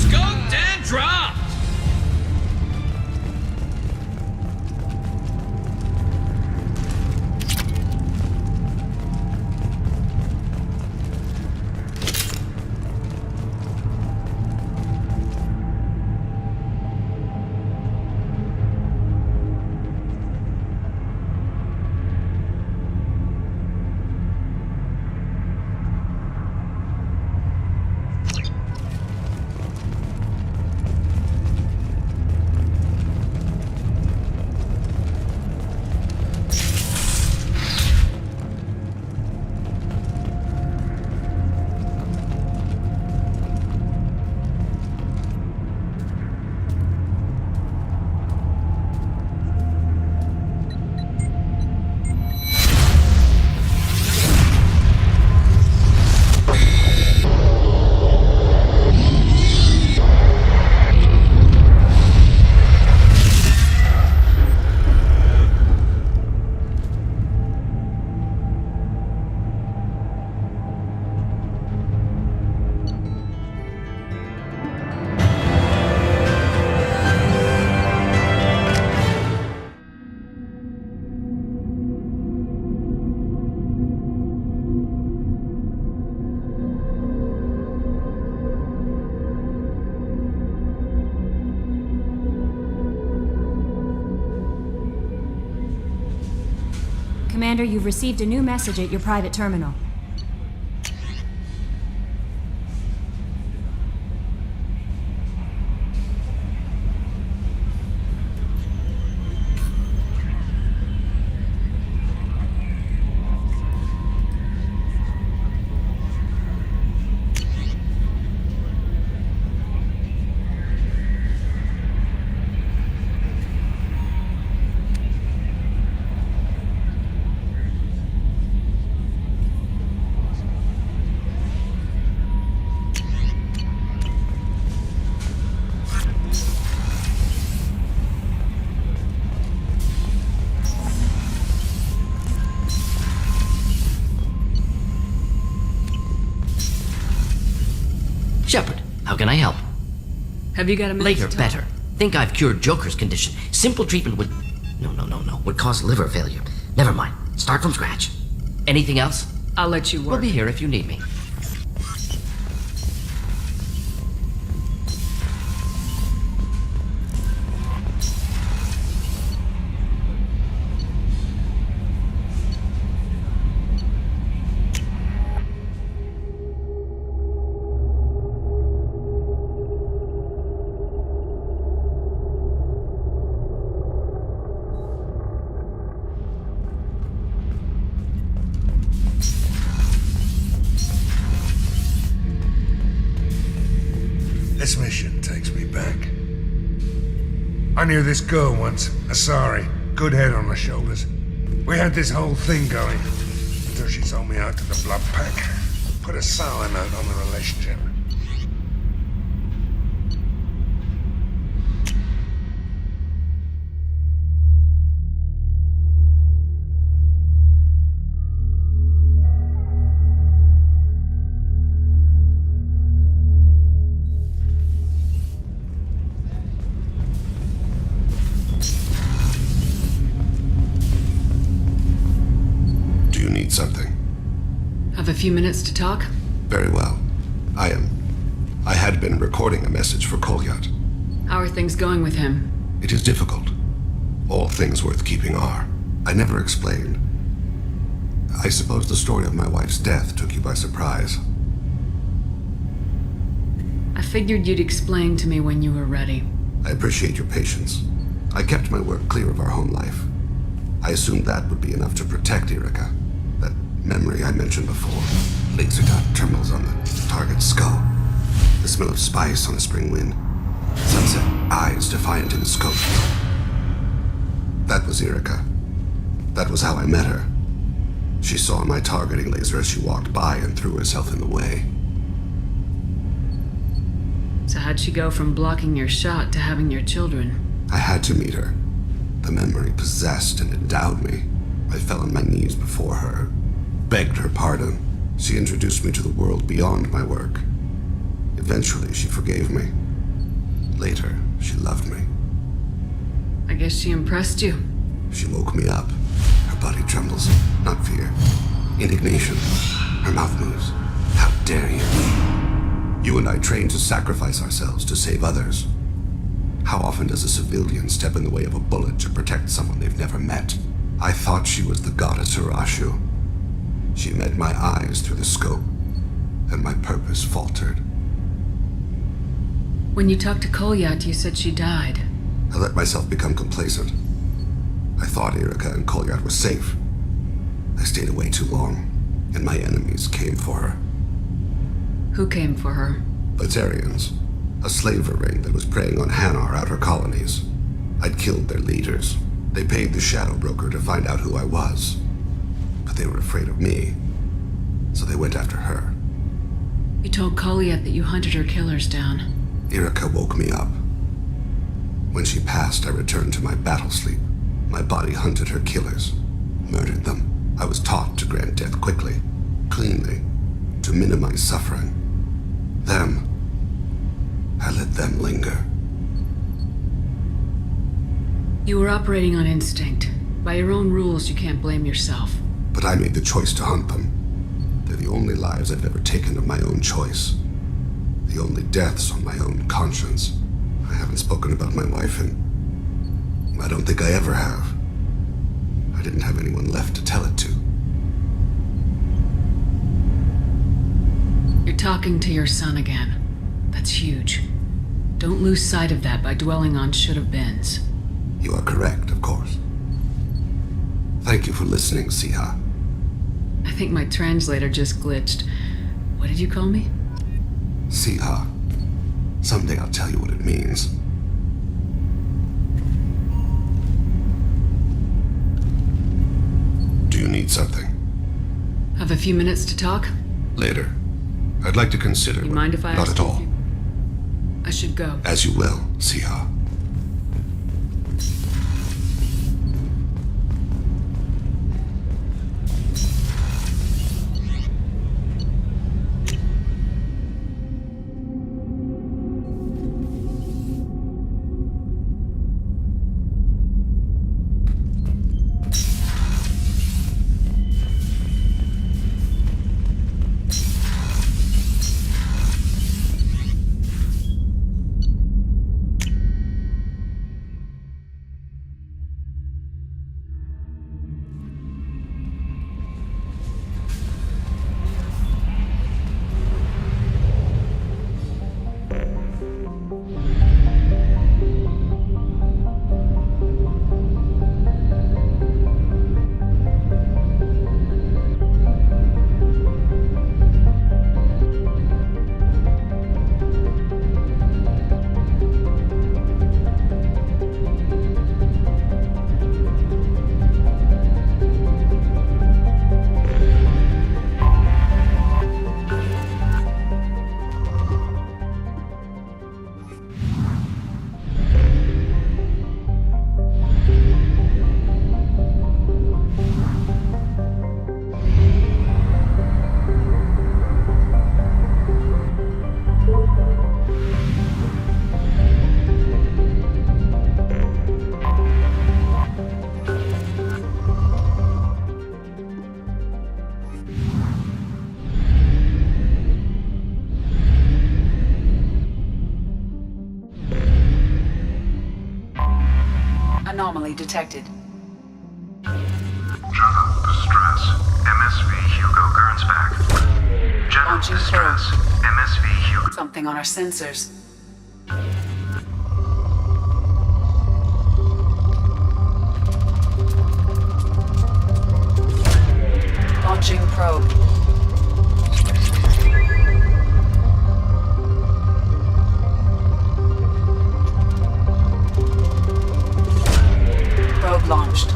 Scoped and dropped! Commander, you've received a new message at your private terminal. Shepard, how can I help? Have you got a minute Later, to talk? better. Think I've cured Joker's condition. Simple treatment would... No. Would cause liver failure. Never mind. Start from scratch. Anything else? I'll let you work. We'll be here if you need me. This mission takes me back. I knew this girl once, Asari. Good head on her shoulders. We had this whole thing going until she sold me out to the Blood Pack. Put a sour note on the relationship. Do you need something? Have a few minutes to talk? Very well. I had been recording a message for Kolyat. How are things going with him? It is difficult. All things worth keeping are. I never explained. I suppose the story of my wife's death took you by surprise. I figured you'd explain to me when you were ready. I appreciate your patience. I kept my work clear of our home life. I assumed that would be enough to protect Erica. That memory I mentioned before. Laser dot trembles on the target's skull. The smell of spice on a spring wind. Sunset eyes defiant in the scope. That was Erica. That was how I met her. She saw my targeting laser as she walked by and threw herself in the way. So how'd she go from blocking your shot to having your children? I had to meet her. The memory possessed and endowed me. I fell on my knees before her, begged her pardon. She introduced me to the world beyond my work. Eventually, she forgave me. Later, she loved me. I guess she impressed you. She woke me up. Her body trembles. Not fear. Indignation. Her mouth moves. How dare you? You and I trained to sacrifice ourselves to save others. How often does a civilian step in the way of a bullet to protect someone they've never met? I thought she was the goddess Arashu. She met my eyes through the scope, and my purpose faltered. When you talked to Kolyat, you said she died. I let myself become complacent. I thought Erica and Kolyat were safe. I stayed away too long, and my enemies came for her. Who came for her? Batarians. A slaver ring that was preying on Hanar outer colonies. I'd killed their leaders. They paid the Shadow Broker to find out who I was. But they were afraid of me, so they went after her. You told Kolyat that you hunted her killers down. Erica woke me up. When she passed, I returned to my battle sleep. My body hunted her killers, murdered them. I was taught to grant death quickly, cleanly, to minimize suffering. I let them linger. You were operating on instinct. By your own rules, you can't blame yourself. But I made the choice to hunt them. They're the only lives I've ever taken of my own choice. The only deaths on my own conscience. I haven't spoken about my wife, and I don't think I ever have. I didn't have anyone left to tell it to. You're talking to your son again. That's huge. Don't lose sight of that by dwelling on should-have-beens. You are correct, of course. Thank you for listening, Siha. I think my translator just glitched. What did you call me? Siha. Someday I'll tell you what it means. Do you need something? Have a few minutes to talk? Later. I'd like to consider. You mind if I Not ask at all. you? I should go. As you will, Siha. detected. Jenna, distress. MSV Hugo Gernsback. Jenna, Launching distress. MSV Hugo. Something on our sensors. Launching probe. Probe launched.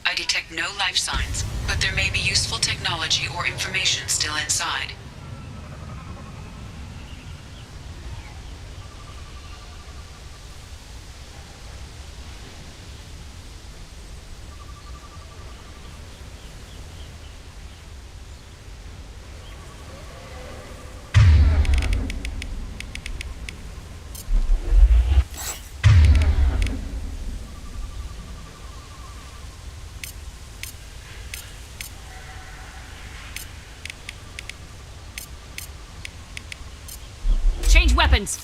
I detect no life signs, but there may be useful technology or information still inside. Change weapons!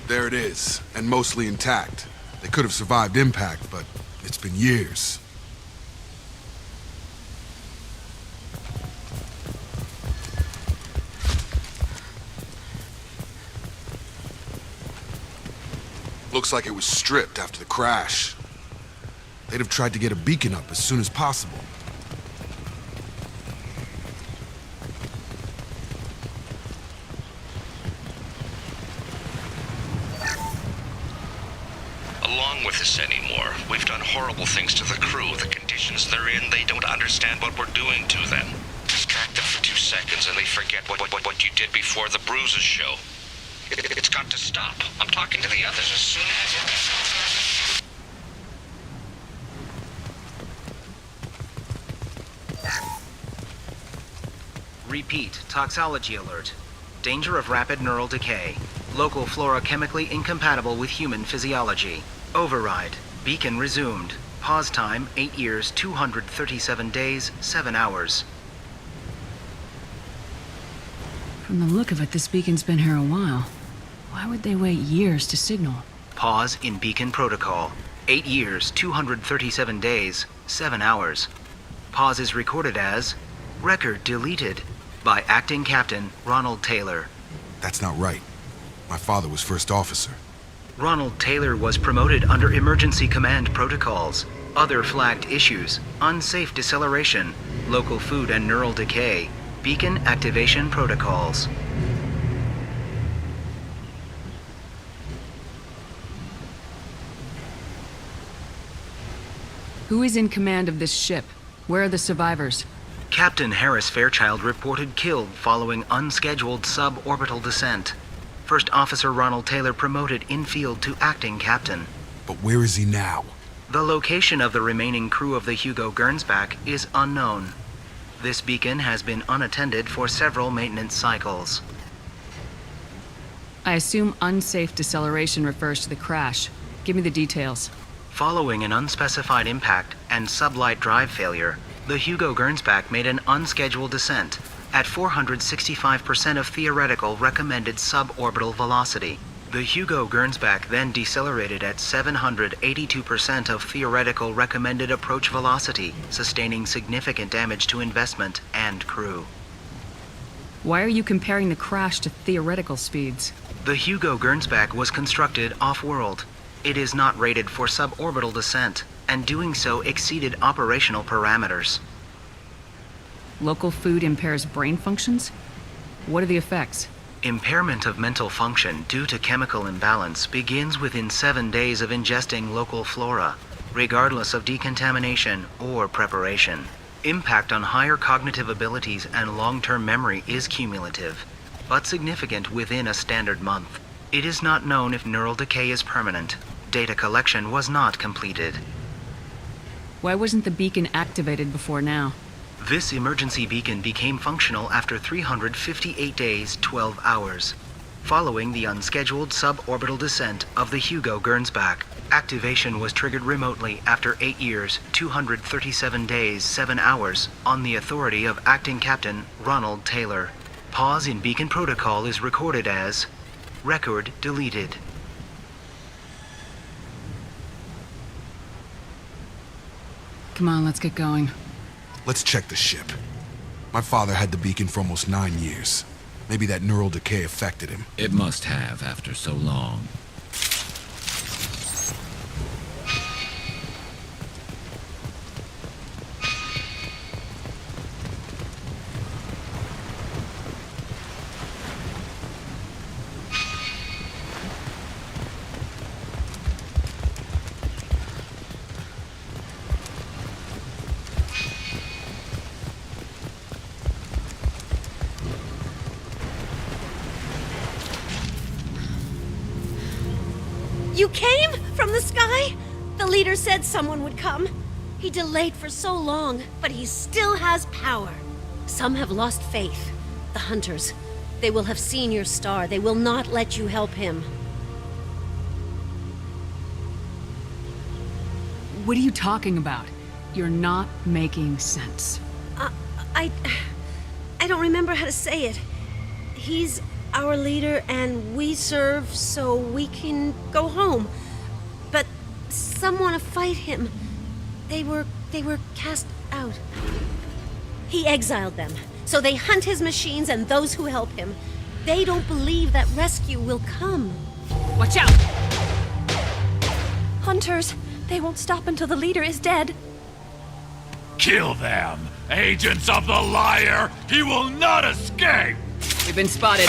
There it is, and mostly intact. They could have survived impact, but it's been years. Looks like it was stripped after the crash. They'd have tried to get a beacon up as soon as possible. Along with this anymore. We've done horrible things to the crew. The conditions they're in, they don't understand what we're doing to them. Distract them for 2 seconds and they forget what you did before the bruises show. It's got to stop. I'm talking to the others as soon as... Repeat, toxology alert. Danger of rapid neural decay. Local flora chemically incompatible with human physiology. Override. Beacon resumed. Pause time 8 years, 237 days, 7 hours. From the look of it, this beacon's been here a while. Why would they wait years to signal? Pause in beacon protocol. 8 years, 237 days, 7 hours. Pause is recorded as Record deleted. By Acting Captain Ronald Taylor. That's not right. My father was first officer. Ronald Taylor was promoted under emergency command protocols. Other flagged issues: unsafe deceleration, local food and neural decay, beacon activation protocols. Who is in command of this ship? Where are the survivors? Captain Harris Fairchild reported killed following unscheduled suborbital descent. First Officer Ronald Taylor promoted in-field to acting captain. But where is he now? The location of the remaining crew of the Hugo Gernsback is unknown. This beacon has been unattended for several maintenance cycles. I assume unsafe deceleration refers to the crash. Give me the details. Following an unspecified impact and sublight drive failure, the Hugo Gernsback made an unscheduled descent at 465% of theoretical recommended suborbital velocity. The Hugo Gernsback then decelerated at 782% of theoretical recommended approach velocity, sustaining significant damage to investment and crew. Why are you comparing the crash to theoretical speeds? The Hugo Gernsback was constructed off-world. It is not rated for suborbital descent, and doing so exceeded operational parameters. Local food impairs brain functions? What are the effects? Impairment of mental function due to chemical imbalance begins within 7 days of ingesting local flora, regardless of decontamination or preparation. Impact on higher cognitive abilities and long-term memory is cumulative, but significant within a standard month. It is not known if neural decay is permanent. Data collection was not completed. Why wasn't the beacon activated before now? This emergency beacon became functional after 358 days, 12 hours. Following the unscheduled suborbital descent of the Hugo Gernsback, activation was triggered remotely after 8 years, 237 days, 7 hours, on the authority of Acting Captain Ronald Taylor. Pause in beacon protocol is recorded as record deleted. Come on, let's get going. Let's check the ship. My father had the beacon for almost 9 years. Maybe that neural decay affected him. It must have after so long. You came from the sky? The leader said someone would come. He delayed for so long, but he still has power. Some have lost faith. The hunters. They will have seen your star. They will not let you help him. What are you talking about? You're not making sense. I don't remember how to say it. He's our leader and we serve so we can go home. But some want to fight him. They were cast out. He exiled them, so they hunt his machines and those who help him. They don't believe that rescue will come. Watch out! Hunters, they won't stop until the leader is dead. Kill them! Agents of the Liar! He will not escape! We've been spotted.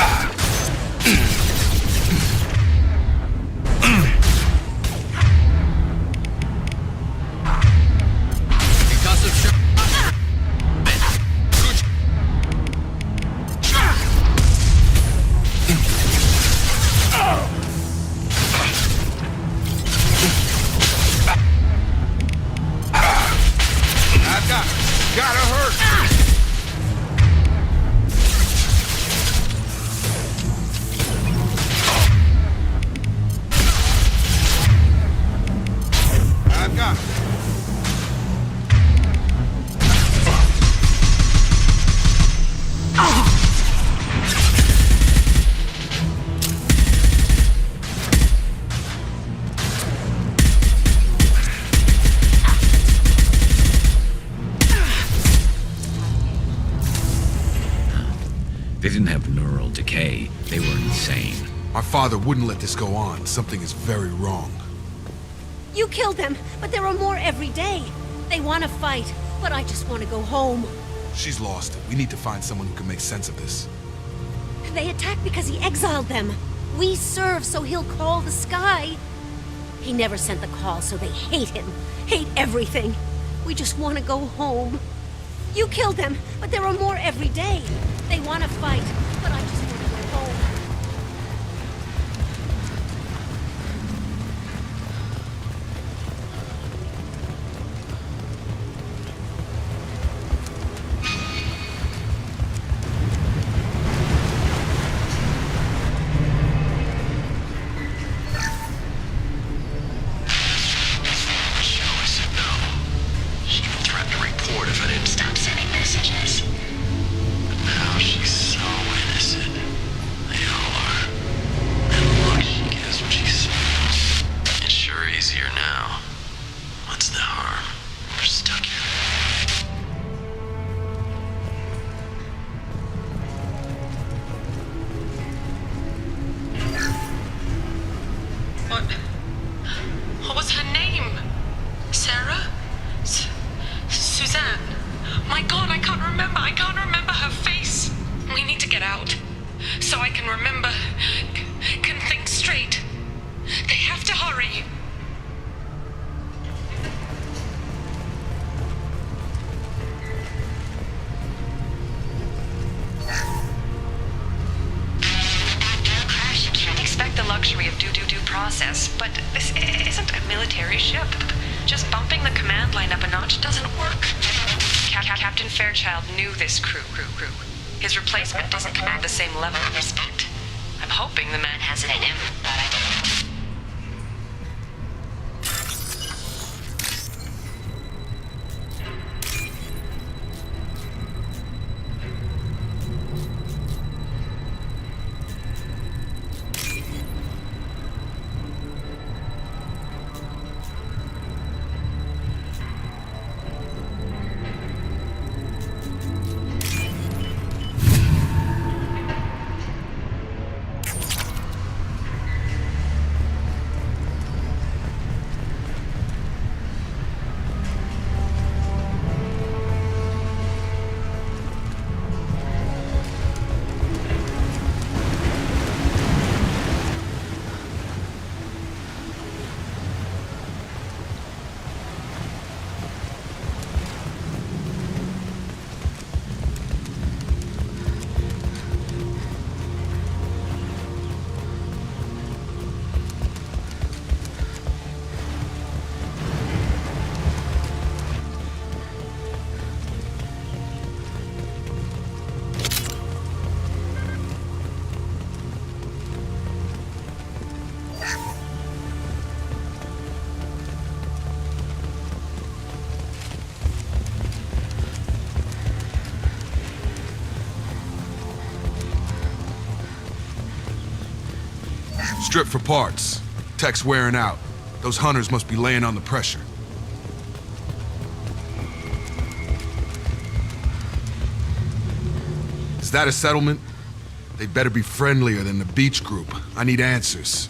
They didn't have neural decay. They were insane. My father wouldn't let this go on. Something is very wrong. You killed them, but there are more every day. They want to fight, but I just want to go home. She's lost it. We need to find someone who can make sense of this. They attacked because he exiled them. We serve so he'll call the sky. He never sent the call, so they hate him. Hate everything. We just want to go home. You killed them, but there are more every day. They want to fight, but I just want to go home. What was her name? Sarah? Suzanne? My God, I can't remember. I can't remember her face. We need to get out. So I can remember. Can think straight. They have to hurry. The luxury of due process, but this isn't a military ship. Just bumping the command line up a notch doesn't work. Captain Fairchild knew this crew. His replacement doesn't command the same level of respect. I'm hoping the man has it in him. Strip for parts. Tech's wearing out. Those hunters must be laying on the pressure. Is that a settlement? They'd better be friendlier than the beach group. I need answers.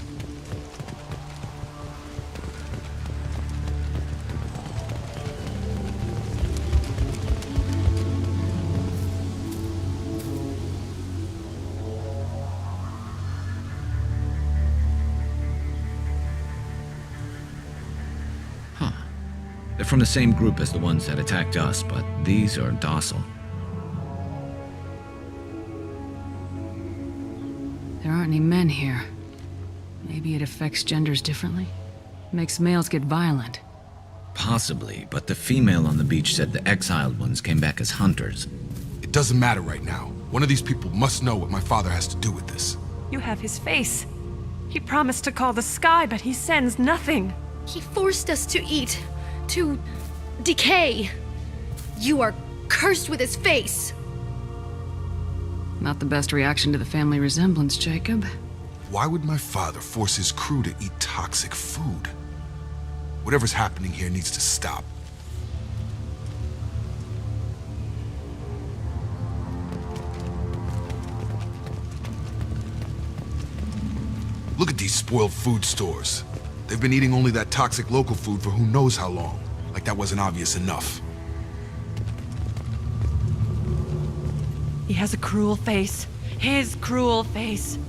They're from the same group as the ones that attacked us, but these are docile. There aren't any men here. Maybe it affects genders differently? Makes males get violent. Possibly, but the female on the beach said the exiled ones came back as hunters. It doesn't matter right now. One of these people must know what my father has to do with this. You have his face. He promised to call the sky, but he sends nothing. He forced us to eat, to decay. You are cursed with his face. Not the best reaction to the family resemblance, Jacob. Why would my father force his crew to eat toxic food? Whatever's happening here needs to stop. Look at these spoiled food stores. They've been eating only that toxic local food for who knows how long. Like that wasn't obvious enough. He has a cruel face. His cruel face.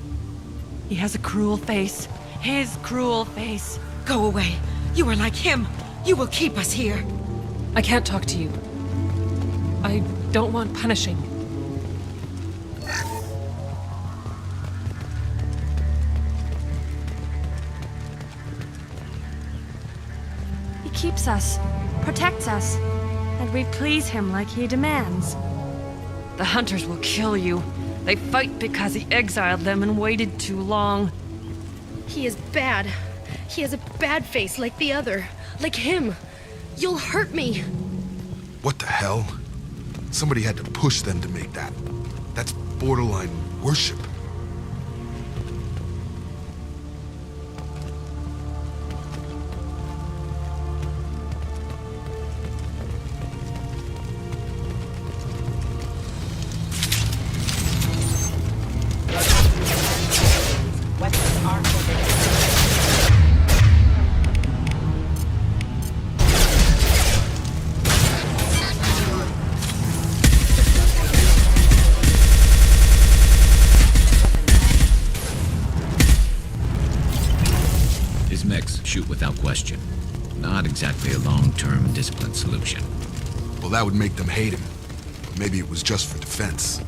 He has a cruel face. His cruel face. Go away. You are like him. You will keep us here. I can't talk to you. I don't want punishing. He keeps us, protects us, and we please him like he demands. The hunters will kill you. They fight because he exiled them and waited too long. He is bad. He has a bad face like the other. Like him. You'll hurt me. What the hell? Somebody had to push them to make that. That's borderline worship. Shoot without question. Not exactly a long-term discipline solution. Well, that would make them hate him. But maybe it was just for defense.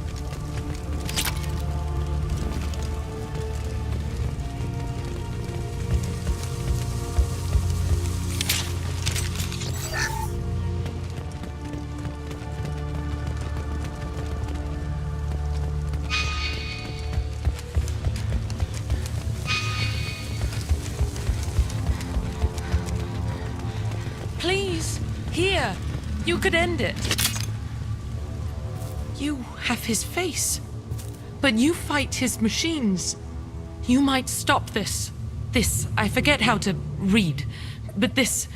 Please, here. You could end it. You have his face. But you fight his machines. You might stop this. This, I forget how to read. But this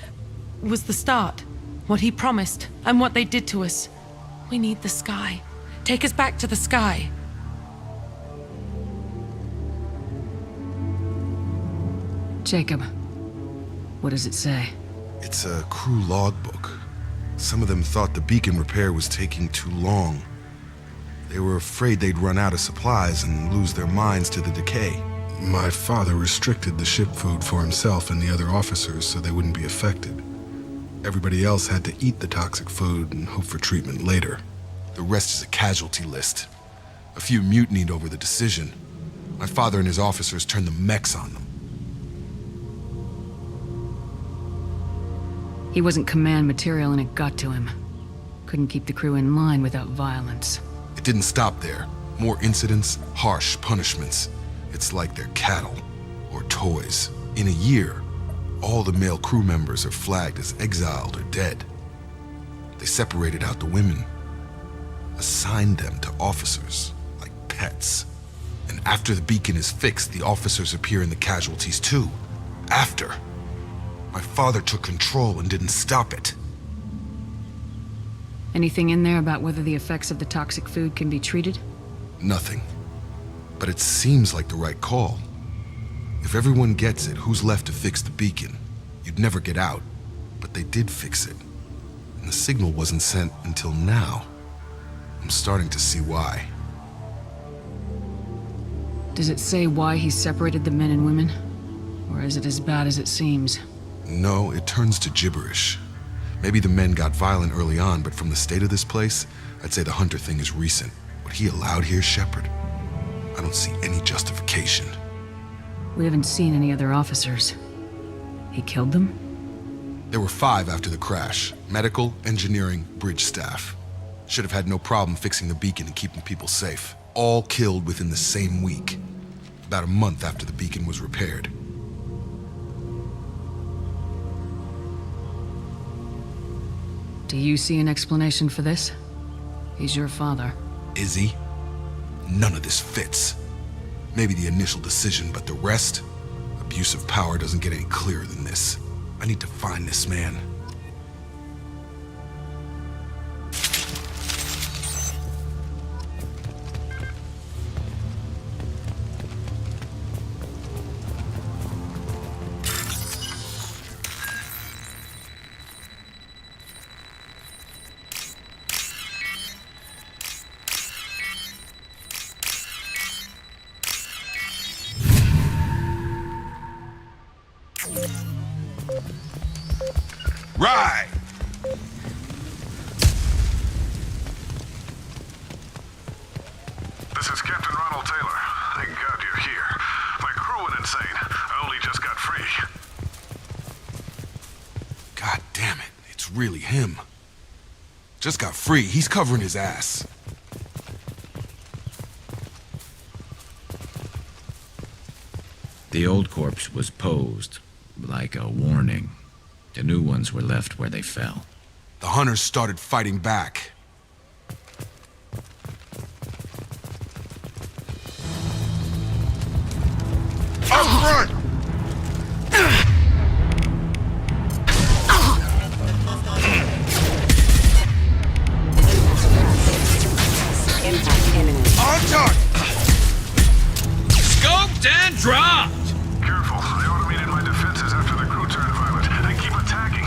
was the start. What he promised, and what they did to us. We need the sky. Take us back to the sky. Jacob, what does it say? It's a crew logbook. Some of them thought the beacon repair was taking too long. They were afraid they'd run out of supplies and lose their minds to the decay. My father restricted the ship food for himself and the other officers so they wouldn't be affected. Everybody else had to eat the toxic food and hope for treatment later. The rest is a casualty list. A few mutinied over the decision. My father and his officers turned the mechs on them. He wasn't command material and it got to him. Couldn't keep the crew in line without violence. It didn't stop there. More incidents, harsh punishments. It's like they're cattle or toys. In a year, all the male crew members are flagged as exiled or dead. They separated out the women, assigned them to officers like pets. And after the beacon is fixed, the officers appear in the casualties too. After. My father took control and didn't stop it. Anything in there about whether the effects of the toxic food can be treated? Nothing. But it seems like the right call. If everyone gets it, who's left to fix the beacon? You'd never get out. But they did fix it. And the signal wasn't sent until now. I'm starting to see why. Does it say why he separated the men and women? Or is it as bad as it seems? No, it turns to gibberish. Maybe the men got violent early on, but from the state of this place, I'd say the Hunter thing is recent. What he allowed here, Shepard? I don't see any justification. We haven't seen any other officers. He killed them? There were 5 after the crash. Medical, engineering, bridge staff. Should have had no problem fixing the beacon and keeping people safe. All killed within the same week. About a month after the beacon was repaired. Do you see an explanation for this? He's your father. Is he? None of this fits. Maybe the initial decision, but the rest? Abuse of power doesn't get any clearer than this. I need to find this man. Right! This is Captain Ronald Taylor. Thank God you're here. My crew went insane. I only just got free. God damn it, it's really him. Just got free, he's covering his ass. The old corpse was posed like a warning. The new ones were left where they fell. The hunters started fighting back. Up front! On target! Scoped and dropped! Careful. I automated my defenses after the crew turned violent. They keep attacking. I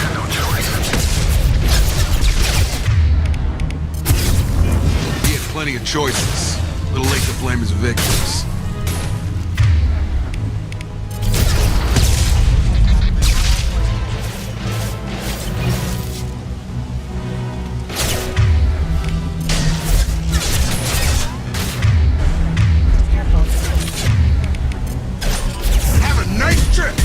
had no choice. He had plenty of choices. A little late to blame his victims. Have a nice trip!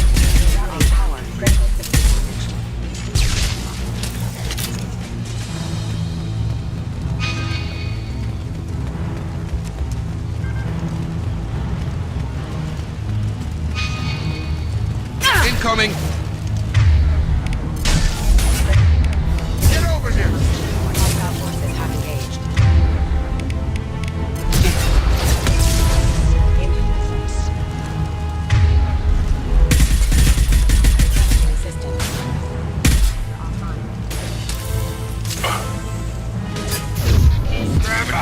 Incoming! Get over here! Grab it!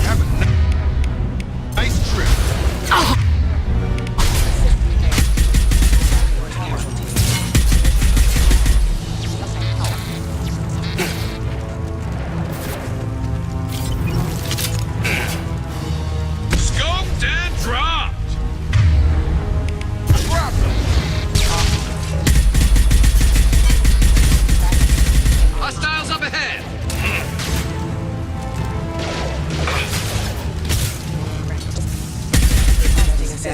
Have a nice trip. Scoped and dropped! Drop them. Hostiles up ahead! I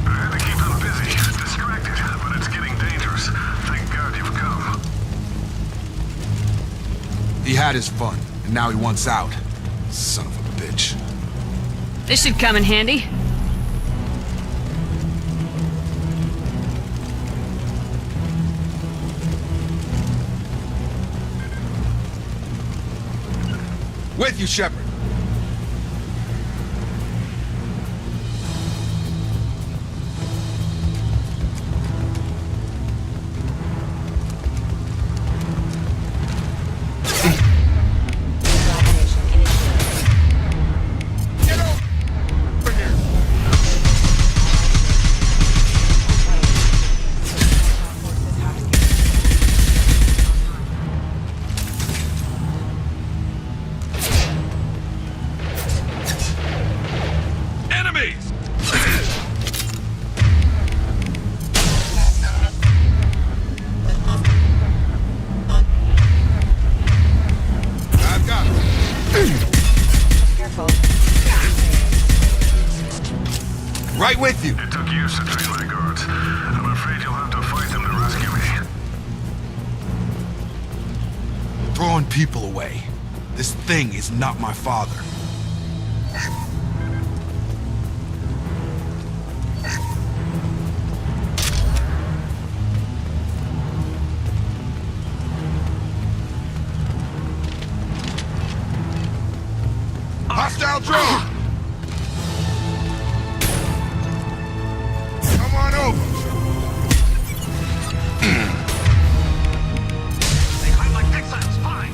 had to keep them busy, distracted, but it's getting dangerous. Thank God you've come. He had his fun, and now he wants out. Son of a bitch. This should come in handy. With you, Shepard. Get over here. Enemies! I've got it. Right with you. It took years to train my guards. I'm afraid you'll have to fight them to rescue me. Throwing people away. This thing is not my father. Hostile drone! Come on over. They hide like exiles. Fine.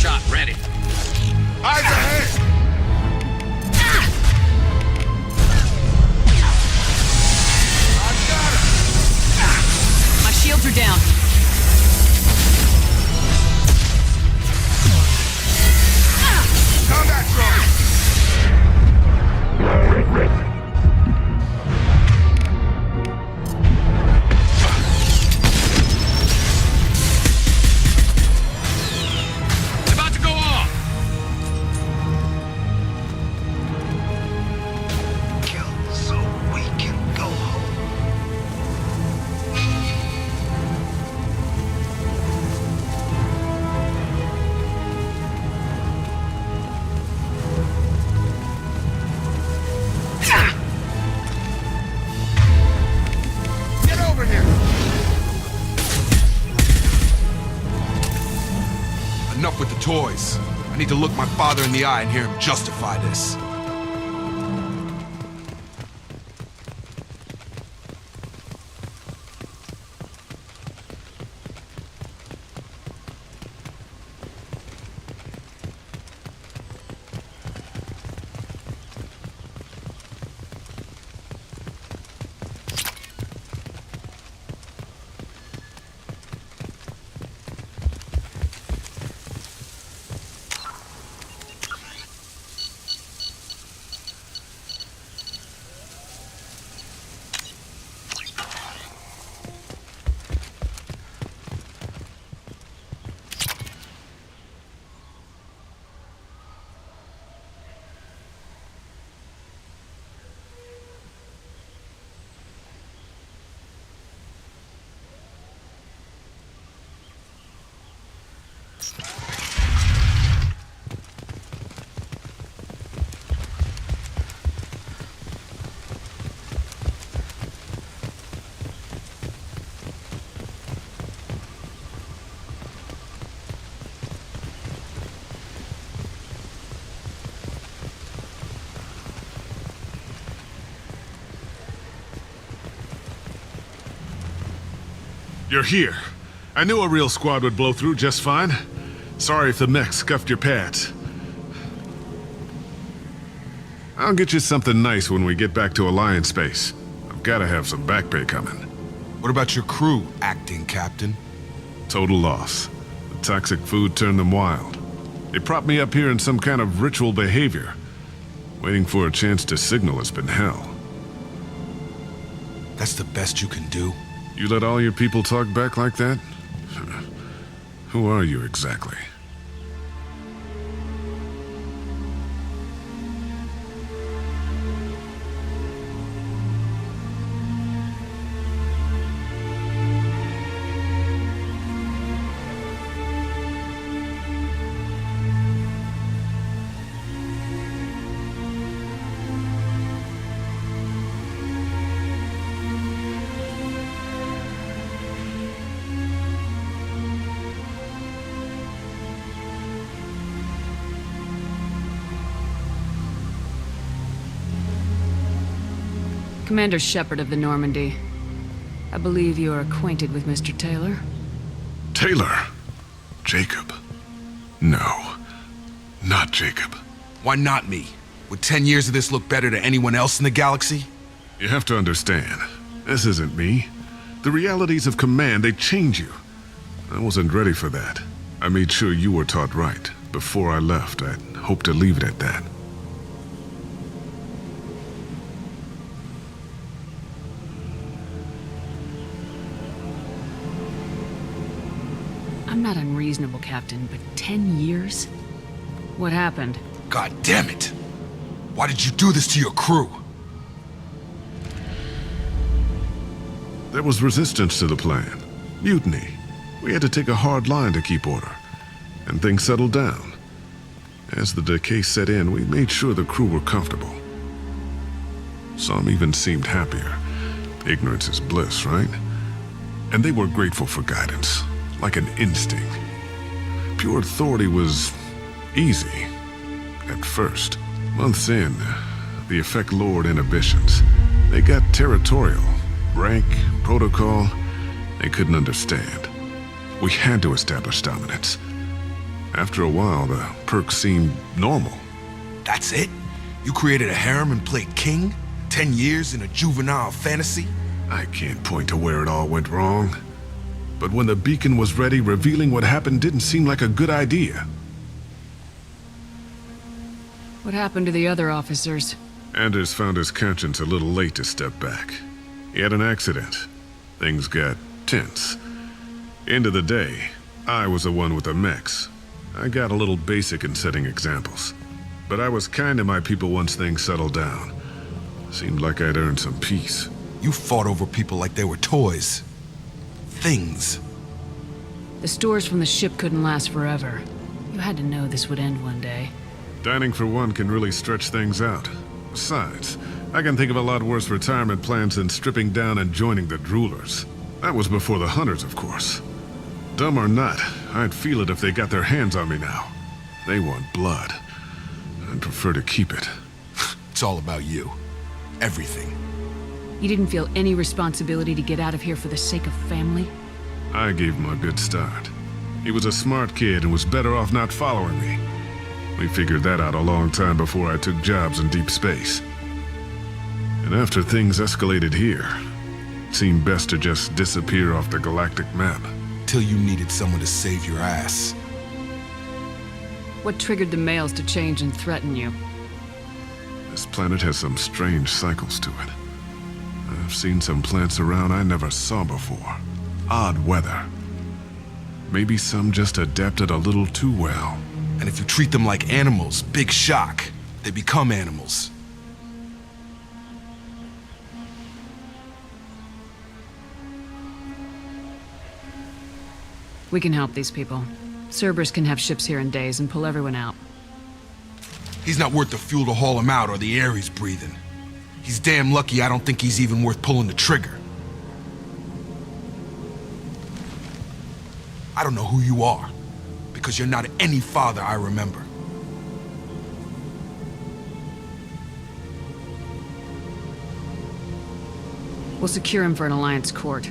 shot ready. Eyes ahead! My shields are down. Combat drone! It's about to go off. Kill so we can go home. Get over here! Enough with the toys. I need to look my father in the eye and hear him justify this. You're here. I knew a real squad would blow through just fine. Sorry if the mech scuffed your pads. I'll get you something nice when we get back to Alliance space. I've gotta have some back pay coming. What about your crew, acting captain? Total loss. The toxic food turned them wild. They propped me up here in some kind of ritual behavior. Waiting for a chance to signal has been hell. That's the best you can do? You let all your people talk back like that? Who are you exactly? Commander Shepard of the Normandy. I believe you are acquainted with Mr. Taylor. Taylor? Jacob? No, not Jacob. Why not me? Would 10 years of this look better to anyone else in the galaxy? You have to understand, this isn't me. The realities of command, they change you. I wasn't ready for that. I made sure you were taught right. Before I left, I'd hoped to leave it at that. I'm not unreasonable, Captain, but 10 years? What happened? God damn it! Why did you do this to your crew? There was resistance to the plan. Mutiny. We had to take a hard line to keep order. And things settled down. As the decay set in, we made sure the crew were comfortable. Some even seemed happier. Ignorance is bliss, right? And they were grateful for guidance, like an instinct. Pure authority was easy, at first. Months in, the effect lowered inhibitions. They got territorial. Rank, protocol, they couldn't understand. We had to establish dominance. After a while, the perks seemed normal. That's it? You created a harem and played king? 10 years in a juvenile fantasy? I can't point to where it all went wrong. But when the beacon was ready, revealing what happened didn't seem like a good idea. What happened to the other officers? Anders found his conscience a little late to step back. He had an accident. Things got tense. End of the day, I was the one with the mechs. I got a little basic in setting examples. But I was kind to my people once things settled down. Seemed like I'd earned some peace. You fought over people like they were toys. Things. The stores from the ship couldn't last forever. You had to know this would end one day. Dining for one can really stretch things out. Besides, I can think of a lot worse retirement plans than stripping down and joining the Droolers. That was before the Hunters, of course. Dumb or not, I'd feel it if they got their hands on me now. They want blood. I'd prefer to keep it. It's all about you. Everything. You didn't feel any responsibility to get out of here for the sake of family? I gave him a good start. He was a smart kid and was better off not following me. We figured that out a long time before I took jobs in deep space. And after things escalated here, it seemed best to just disappear off the galactic map. Till you needed someone to save your ass. What triggered the males to change and threaten you? This planet has some strange cycles to it. I've seen some plants around I never saw before. Odd weather. Maybe some just adapted a little too well. And if you treat them like animals, big shock. They become animals. We can help these people. Cerberus can have ships here in days and pull everyone out. He's not worth the fuel to haul him out or the air he's breathing. He's damn lucky I don't think he's even worth pulling the trigger. I don't know who you are, because you're not any father I remember. We'll secure him for an Alliance court.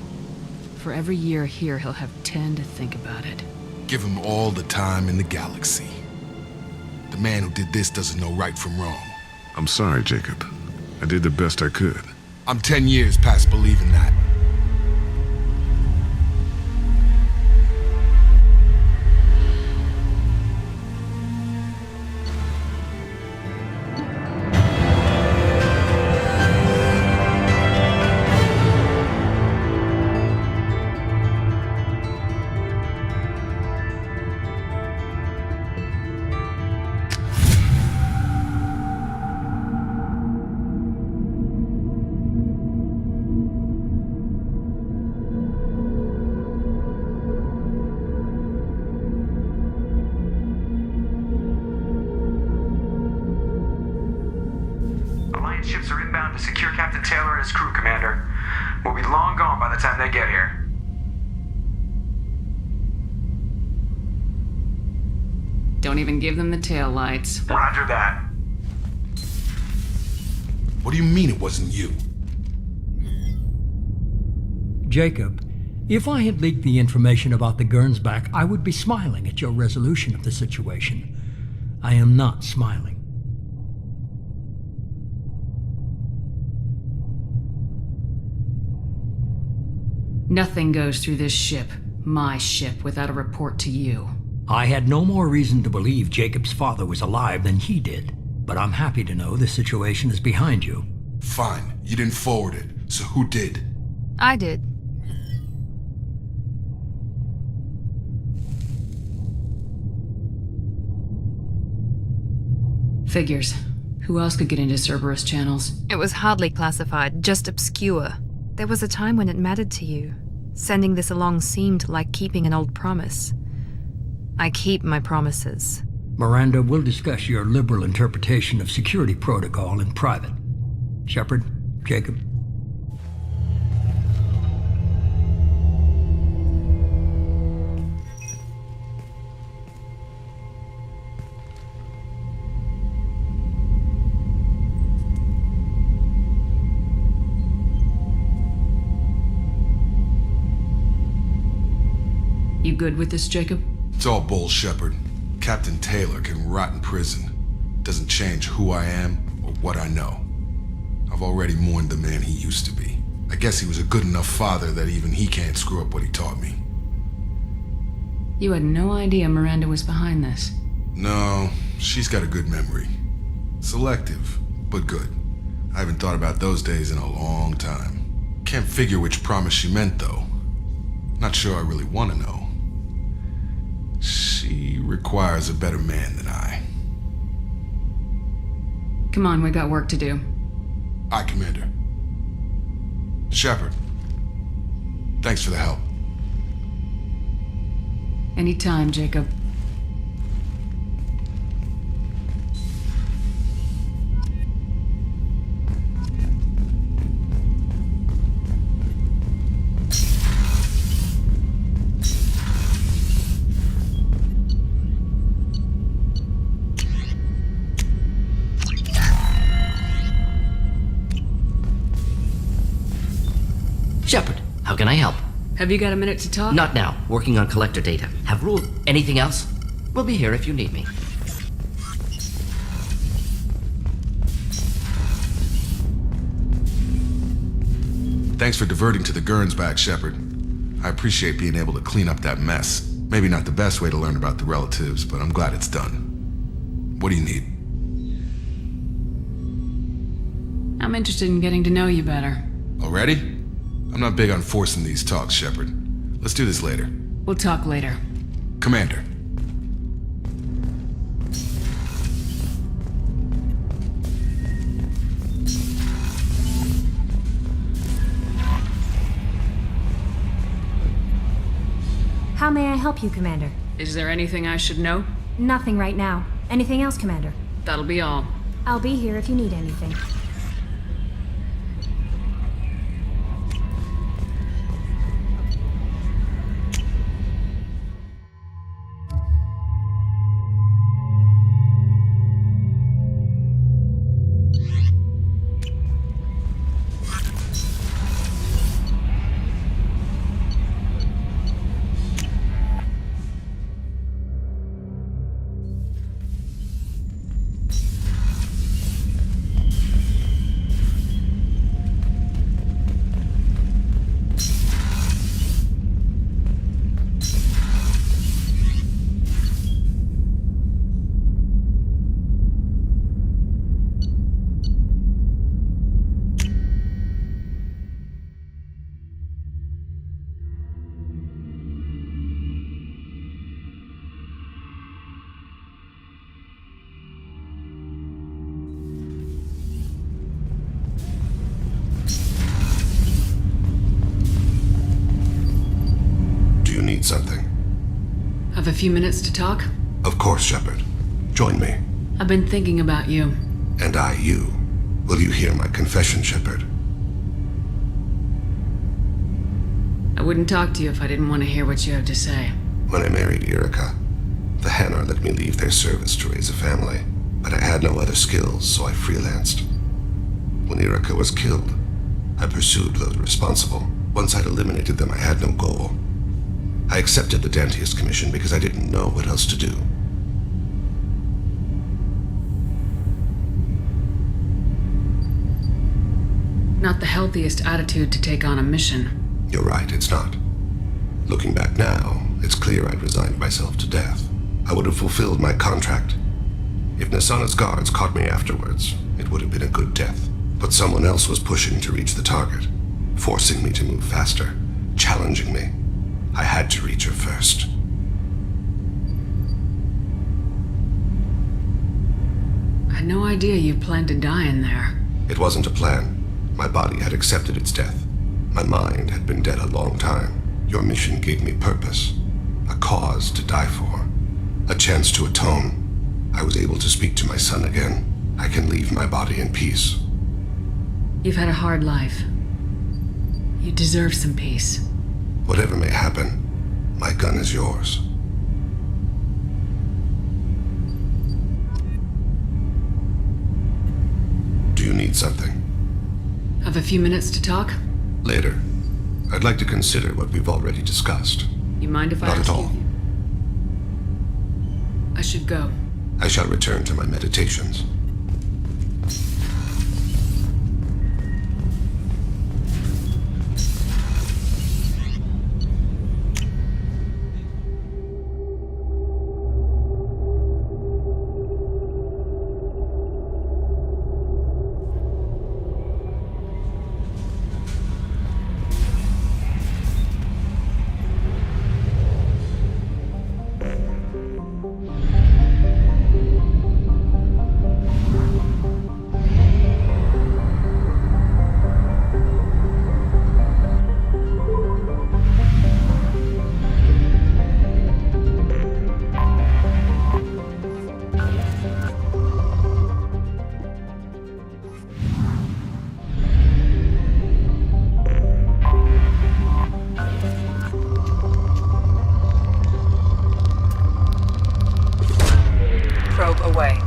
For every year here, he'll have 10 to think about it. Give him all the time in the galaxy. The man who did this doesn't know right from wrong. I'm sorry, Jacob. I did the best I could. I'm 10 years past believing that. Ships are inbound to secure Captain Taylor and his crew, Commander. We'll be long gone by the time they get here. Don't even give them the tail lights. Roger that. What do you mean it wasn't you? Jacob, if I had leaked the information about the Gernsback, I would be smiling at your resolution of the situation. I am not smiling. Nothing goes through this ship, my ship, without a report to you. I had no more reason to believe Jacob's father was alive than he did, but I'm happy to know the situation is behind you. Fine, you didn't forward it, so who did? I did. Figures. Who else could get into Cerberus channels? It was hardly classified, just obscure. There was a time when it mattered to you. Sending this along seemed like keeping an old promise. I keep my promises. Miranda, we'll discuss your liberal interpretation of security protocol in private. Shepard, Jacob. You good with this, Jacob? It's all bull, Shepard. Captain Taylor can rot in prison. Doesn't change who I am or what I know. I've already mourned the man he used to be. I guess he was a good enough father that even he can't screw up what he taught me. You had no idea Miranda was behind this. No, she's got a good memory. Selective, but good. I haven't thought about those days in a long time. Can't figure which promise she meant, though. Not sure I really want to know. She requires a better man than I. Come on, we got work to do. Aye, Commander. Shepard, thanks for the help. Anytime, Jacob. Shepard, how can I help? Have you got a minute to talk? Not now. Working on collector data. Have ruled. Anything else? We'll be here if you need me. Thanks for diverting to the Gernsback, Shepard. I appreciate being able to clean up that mess. Maybe not the best way to learn about the relatives, but I'm glad it's done. What do you need? I'm interested in getting to know you better. Already? I'm not big on forcing these talks, Shepard. Let's do this later. We'll talk later. Commander. How may I help you, Commander? Is there anything I should know? Nothing right now. Anything else, Commander? That'll be all. I'll be here if you need anything. Something. Have a few minutes to talk? Of course, Shepard. Join me. I've been thinking about you. And I, you. Will you hear my confession, Shepard? I wouldn't talk to you if I didn't want to hear what you have to say. When I married Erica, the Hanar let me leave their service to raise a family, but I had no other skills, so I freelanced. When Erica was killed, I pursued those responsible. Once I'd eliminated them, I had no goal. I accepted the Dantius Commission because I didn't know what else to do. Not the healthiest attitude to take on a mission. You're right, it's not. Looking back now, it's clear I'd resigned myself to death. I would have fulfilled my contract. If Nasana's guards caught me afterwards, it would have been a good death. But someone else was pushing to reach the target, forcing me to move faster, challenging me. I had to reach her first. I had no idea you planned to die in there. It wasn't a plan. My body had accepted its death. My mind had been dead a long time. Your mission gave me purpose, a cause to die for, a chance to atone. I was able to speak to my son again. I can leave my body in peace. You've had a hard life. You deserve some peace. Whatever may happen, my gun is yours. Do you need something? Have a few minutes to talk? Later. I'd like to consider what we've already discussed. You mind if I Not ask at all. you? I should should go. I shall return to my meditations. Probe away.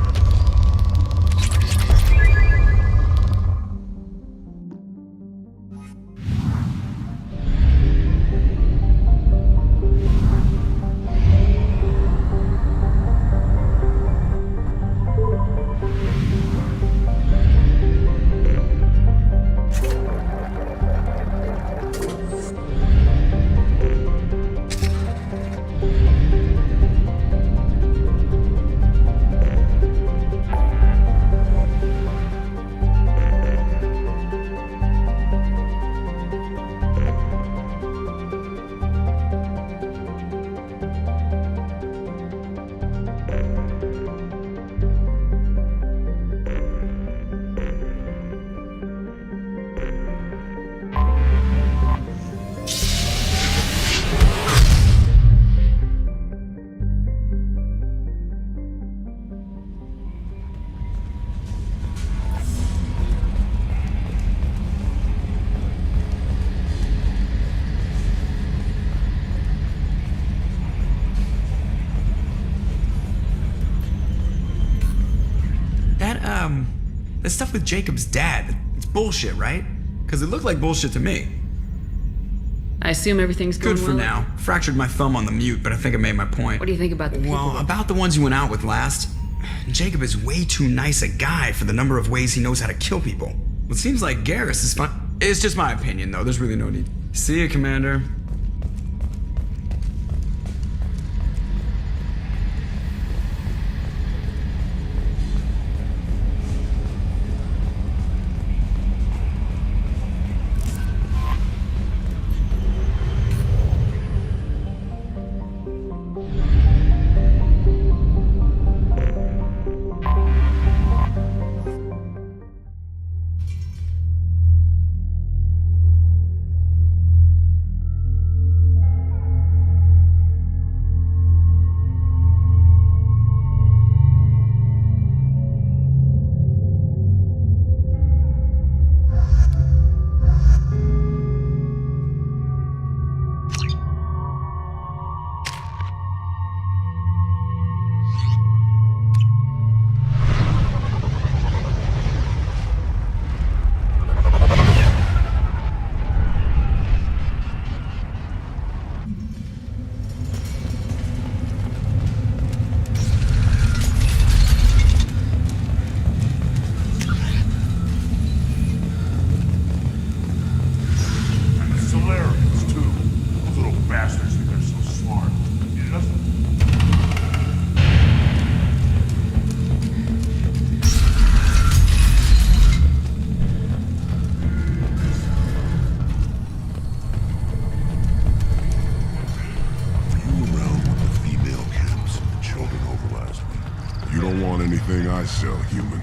That stuff with Jacob's dad, it's bullshit, right? Because it looked like bullshit to me. I assume everything's going Good for well? now. Fractured my thumb on the mute, but I think I made my point. What do you think about the people? Well, about the ones you went out with last. Jacob is way too nice a guy for the number of ways he knows how to kill people. Well, it seems like Garrus is fun. It's just my opinion, though. There's really no need. See ya, Commander. Anything I sell, human.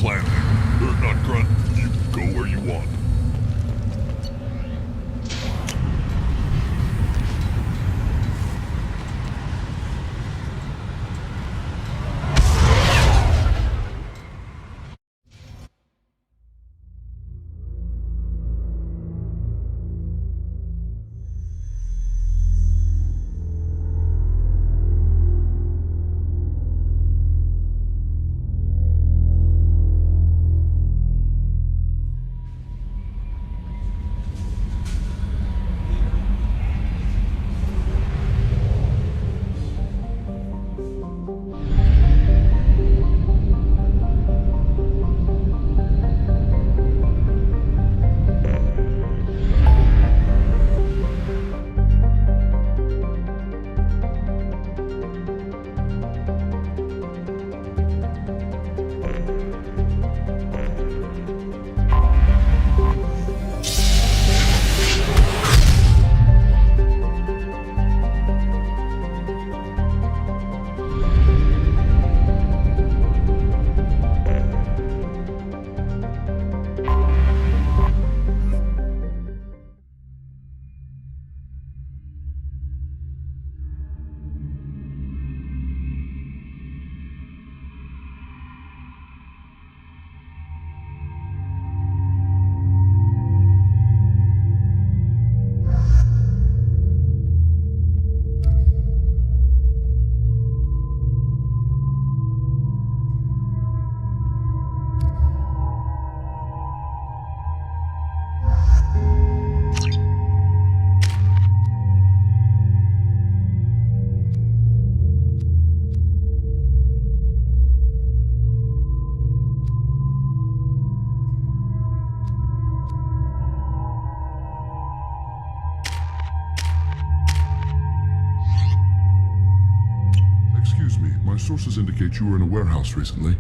planet. Not Grunt. You go where you want. My sources indicate you were in a warehouse recently.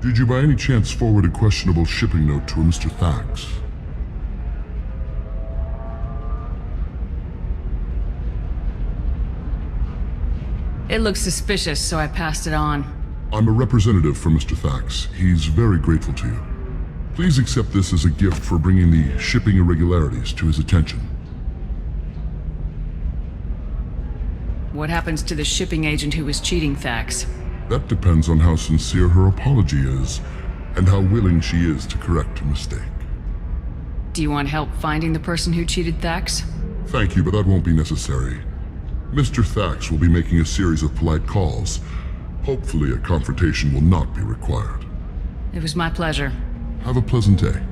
Did you by any chance forward a questionable shipping note to a Mr. Thax? It looks suspicious, so I passed it on. I'm a representative for Mr. Thax. He's very grateful to you. Please accept this as a gift for bringing the shipping irregularities to his attention. What happens to the shipping agent who was cheating Thax? That depends on how sincere her apology is, and how willing she is to correct a mistake. Do you want help finding the person who cheated Thax? Thank you, but that won't be necessary. Mr. Thax will be making a series of polite calls. Hopefully a confrontation will not be required. It was my pleasure. Have a pleasant day.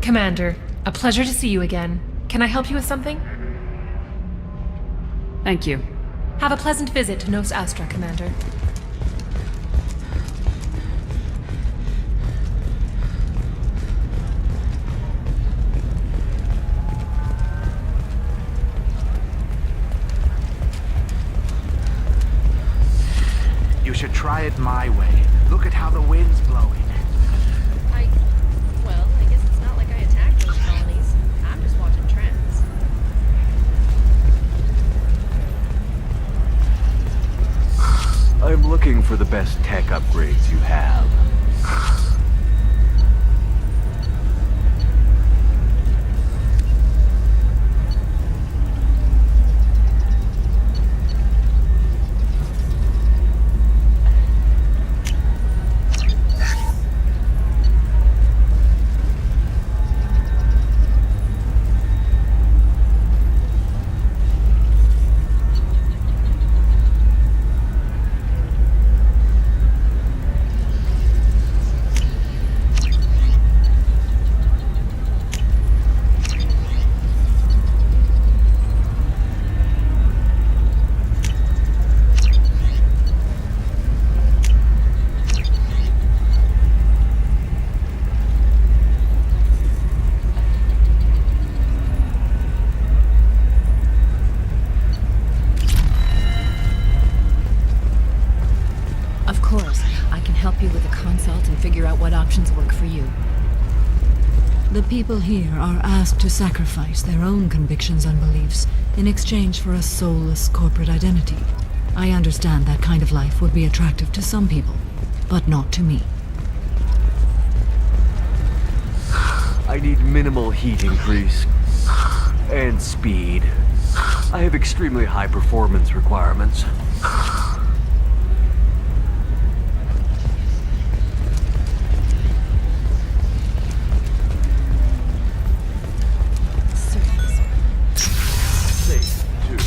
Commander, a pleasure to see you again. Can I help you with something? Thank you. Have a pleasant visit to Nos Astra, Commander. You should try it my way. Look at how the wind's blowing. Well, I guess it's not like I attacked those colonies. I'm just watching trends. I'm looking for the best tech upgrades you have. consult and figure out what options work for you. The people here are asked to sacrifice their own convictions and beliefs in exchange for a soulless corporate identity. I understand that kind of life would be attractive to some people, but not to me. I need minimal heat increase and speed. I have extremely high performance requirements. Safe, too.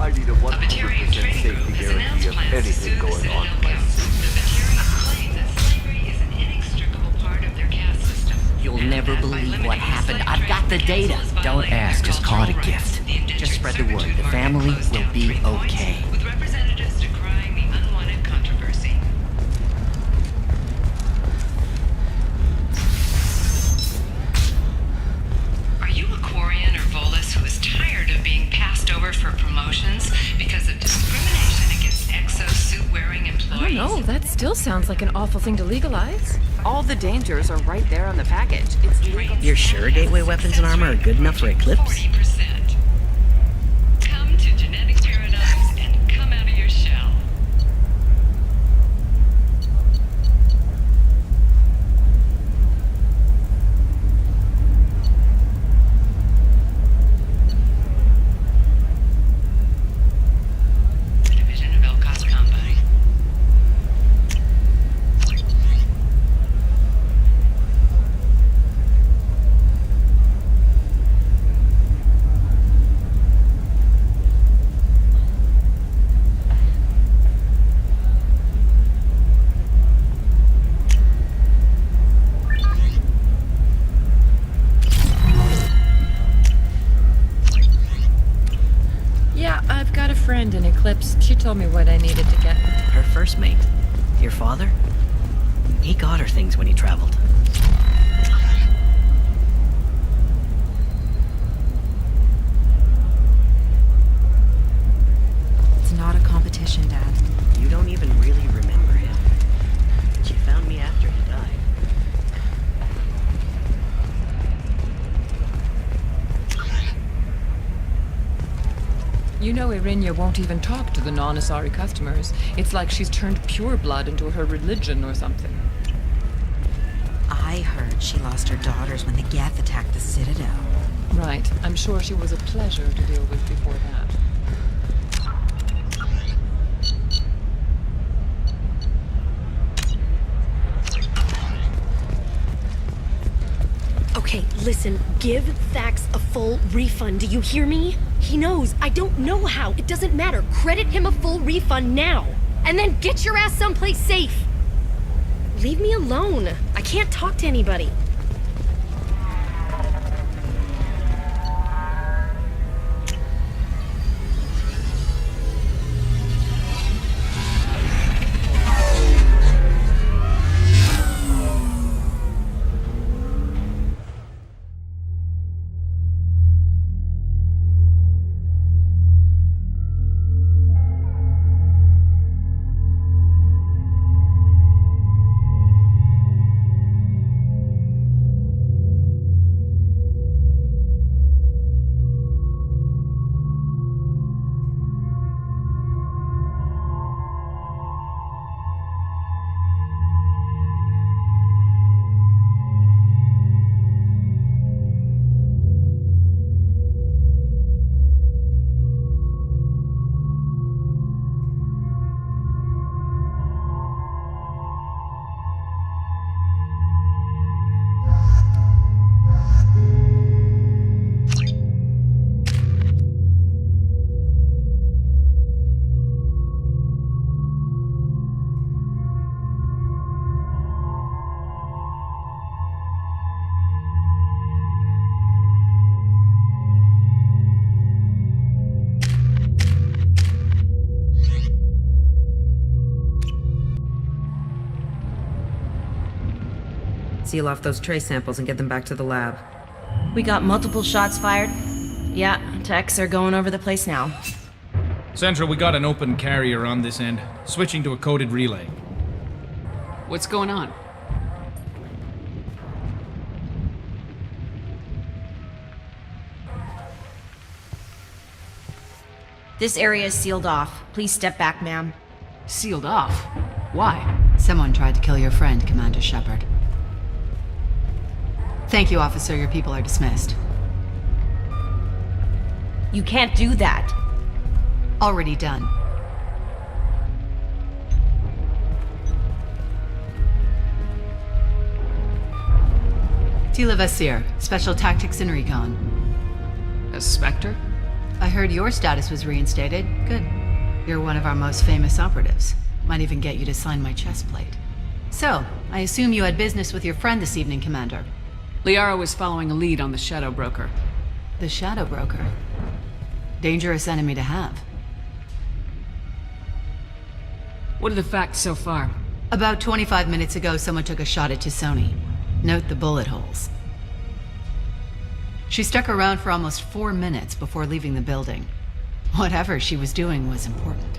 I need a 100% safety guarantee of anything going on. You'll never believe what happened. I've got the data. Don't ask, just call it a gift. Just spread the word. The family will be okay. With representatives decrying the unwanted controversy. Are you a Quarian or Volus who is tired of being passed over for promotions because of discrimination against exosuit-wearing employees? I don't know, that still sounds like an awful thing to legalize. All the dangers are right there on the package. It's legal. You're sure gateway weapons and armor are good enough for Eclipse? 40%. Come to Genetic Paradigms and come out of your shell. Division of Elcos Combine. Yeah, I've got a friend in Eclipse. She told me what I needed to get. Her first mate. Your father? He got her things when he traveled. It's not a competition, Dad. You don't even really remember him. She found me after he died. You know Irinia won't even talk to the non-Asari customers. It's like she's turned pure blood into her religion or something. I heard she lost her daughters when the Geth attacked the Citadel. Right. I'm sure she was a pleasure to deal with before that. Okay, listen, give Thax a full refund, do you hear me? He knows, I don't know how, it doesn't matter. Credit him a full refund now, and then get your ass someplace safe. Leave me alone, I can't talk to anybody. Seal off those trace samples and get them back to the lab. We got multiple shots fired. Yeah, techs are going over the place now. Central, we got an open carrier on this end. Switching to a coded relay. What's going on? This area is sealed off. Please step back, ma'am. Sealed off? Why? Someone tried to kill your friend, Commander Shepard. Thank you, officer. Your people are dismissed. You can't do that. Already done. Tila Vasir, Special Tactics and Recon. A Spectre? I heard your status was reinstated. Good. You're one of our most famous operatives. Might even get you to sign my chest plate. So, I assume you had business with your friend this evening, Commander. Liara was following a lead on the Shadow Broker. The Shadow Broker? Dangerous enemy to have. What are the facts so far? About 25 minutes ago, someone took a shot at T'Soni. Note the bullet holes. She stuck around for almost 4 minutes before leaving the building. Whatever she was doing was important.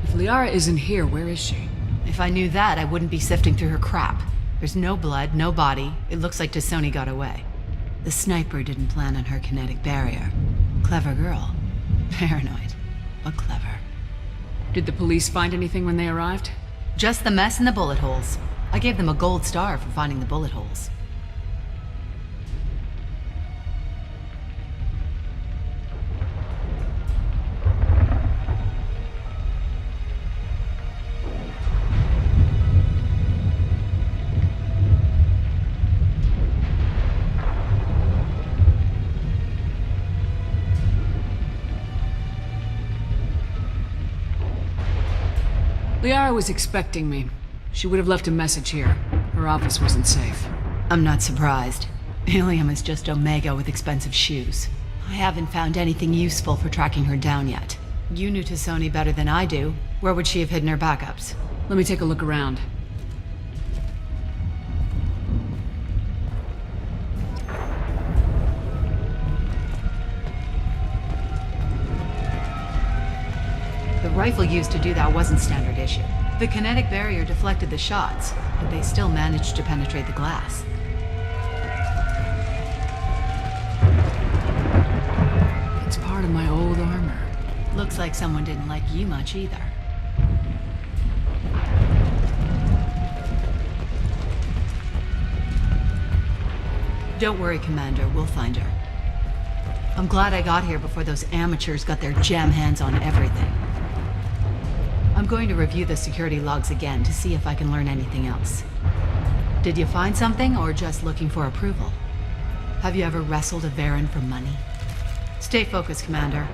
If Liara isn't here, where is she? If I knew that, I wouldn't be sifting through her crap. There's no blood, no body. It looks like T'Soni got away. The sniper didn't plan on her kinetic barrier. Clever girl. Paranoid, but clever. Did the police find anything when they arrived? Just the mess and the bullet holes. I gave them a gold star for finding the bullet holes. Liara was expecting me. She would have left a message here. Her office wasn't safe. I'm not surprised. Ilium is just Omega with expensive shoes. I haven't found anything useful for tracking her down yet. You knew T'Soni better than I do. Where would she have hidden her backups? Let me take a look around. The rifle used to do that wasn't standard issue. The kinetic barrier deflected the shots, but they still managed to penetrate the glass. It's part of my old armor. Looks like someone didn't like you much either. Don't worry, Commander. We'll find her. I'm glad I got here before those amateurs got their jam hands on everything. I'm going to review the security logs again to see if I can learn anything else. Did you find something, or just looking for approval? Have you ever wrestled a Varren for money? Stay focused, Commander.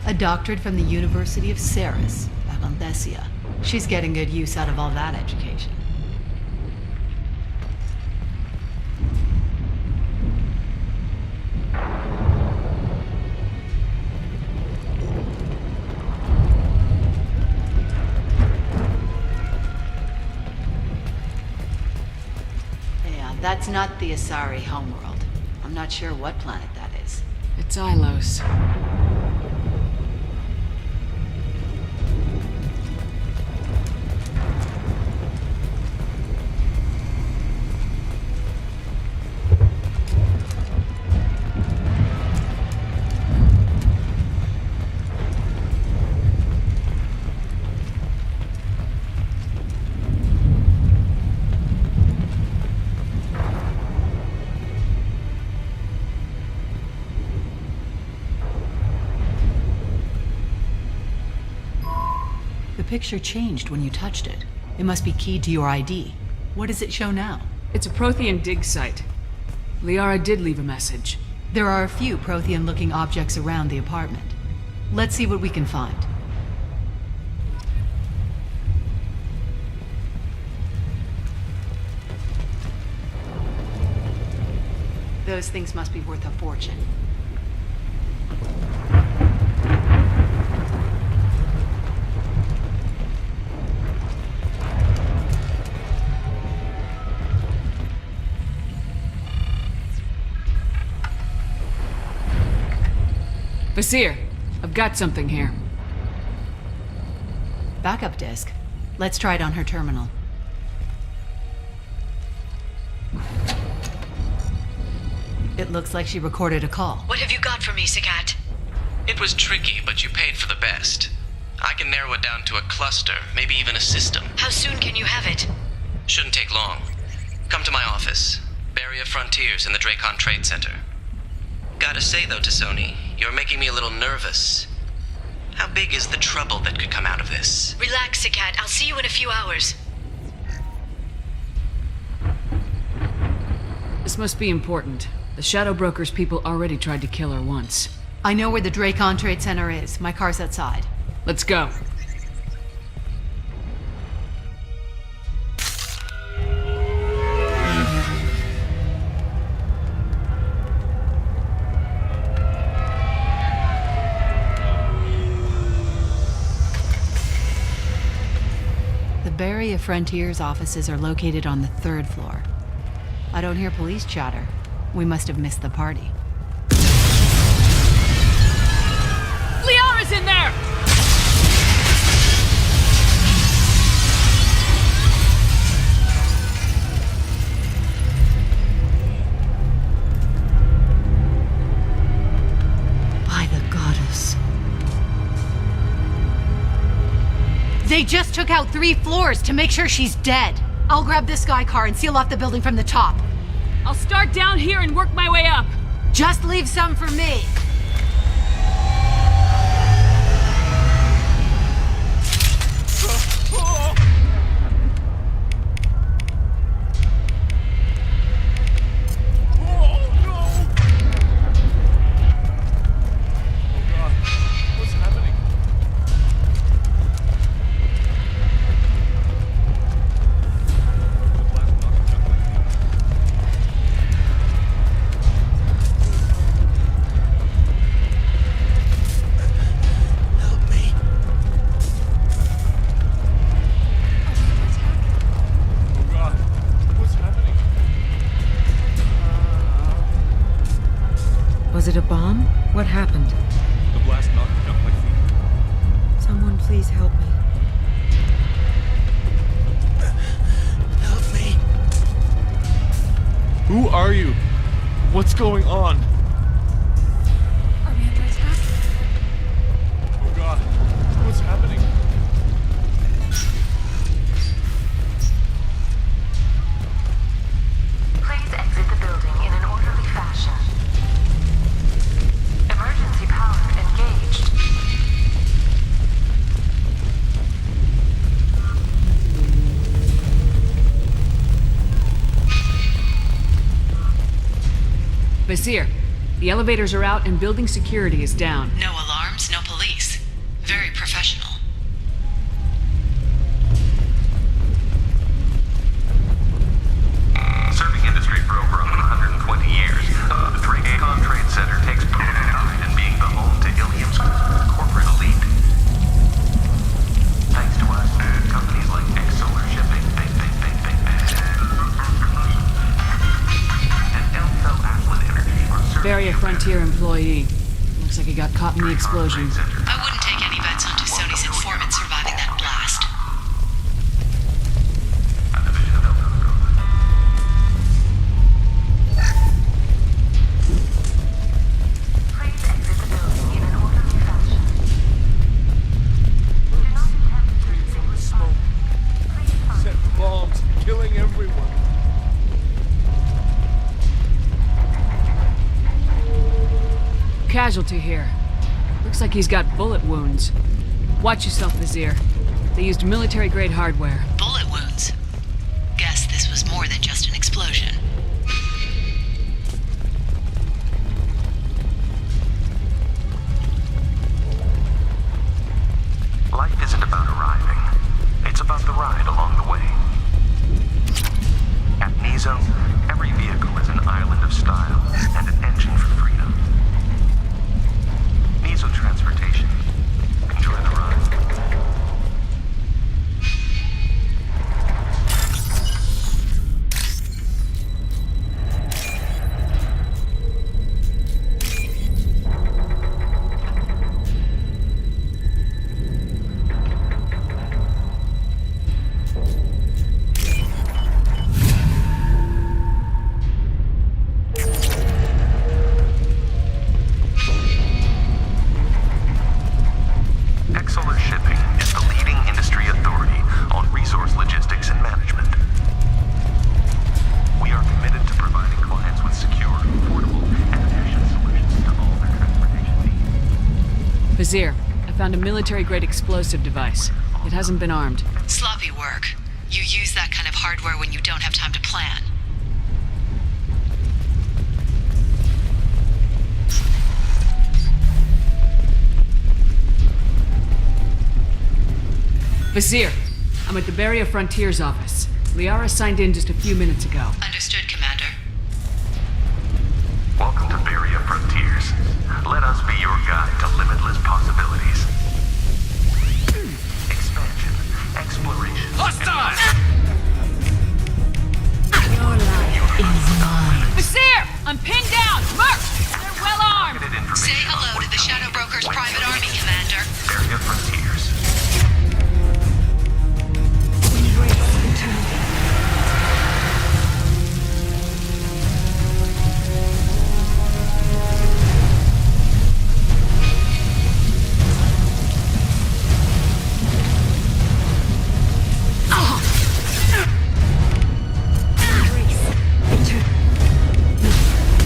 A doctorate from the University of Ceres, Valenthesia. She's getting good use out of all that education. That's not the Asari homeworld. I'm not sure what planet that is. It's Ilos. The picture changed when you touched it. It must be keyed to your ID. What does it show now? It's a Prothean dig site. Liara did leave a message. There are a few Prothean-looking objects around the apartment. Let's see what we can find. Those things must be worth a fortune. Basir, I've got something here. Backup disk. Let's try it on her terminal. It looks like she recorded a call. What have you got for me, Sagat? It was tricky, but you paid for the best. I can narrow it down to a cluster, maybe even a system. How soon can you have it? Shouldn't take long. Come to my office. Barrier Frontiers in the Dracon Trade Center. Gotta say though, T'Soni, you're making me a little nervous. How big is the trouble that could come out of this? Relax, Sagat. I'll see you in a few hours. This must be important. The Shadow Broker's people already tried to kill her once. I know where the Dracon Trade Center is. My car's outside. Let's go. The Barrier Frontiers offices are located on the 3rd floor. I don't hear police chatter. We must have missed the party. Liara's in there! By the goddess. They just took out 3 floors to make sure she's dead. I'll grab this Sky car and seal off the building from the top. I'll start down here and work my way up. Just leave some for me. Was it a bomb? What happened? The blast knocked me off my feet. Someone please help me. Help me. Who are you? What's going on? Are we under attack? Oh god, what's happening? Please exit the building in an orderly fashion. Emergency power engaged. Basir, the elevators are out and building security is down. No alarms, no police. Very professional. Serving industry for over 120 years, the Dracon Trade Center takes pride in being the home to Ilium's corporate elite. Thanks to us, companies like Exolar Shipping, and Elso Aslan Energy are serving. Barrier Frontier employee. Looks like he got caught in the explosion. I wouldn't take any bets on T'Soni's informant surviving that blast. Please exit the building in an orderly fashion. Do not attempt to extinguish fire. Please find Set bombs, killing everyone. Casualty here. Looks like he's got bullet wounds. Watch yourself, Basir. They used military-grade hardware. Bullet wounds. Guess this was more than just an explosion. Life isn't about arriving. It's about the ride along the way. At Nizo, every vehicle is an island of style and an engine for freedom. Nizo Transportation. Enjoy the ride. Vizier, I found a military-grade explosive device. It hasn't been armed. Sloppy work. You use that kind of hardware when you don't have time to plan. Vizier, I'm at the Beria Frontiers office. Liara signed in just a few minutes ago. Understood, Commander. Welcome to Beria Frontiers. Let us be your guide to limitless possibilities. Expansion, exploration. Hostile! Your life is mine. Vizier! I'm pinned down! Merc! They're well armed! Say hello to the Shadow Broker's private army, Commander. Beria Frontiers.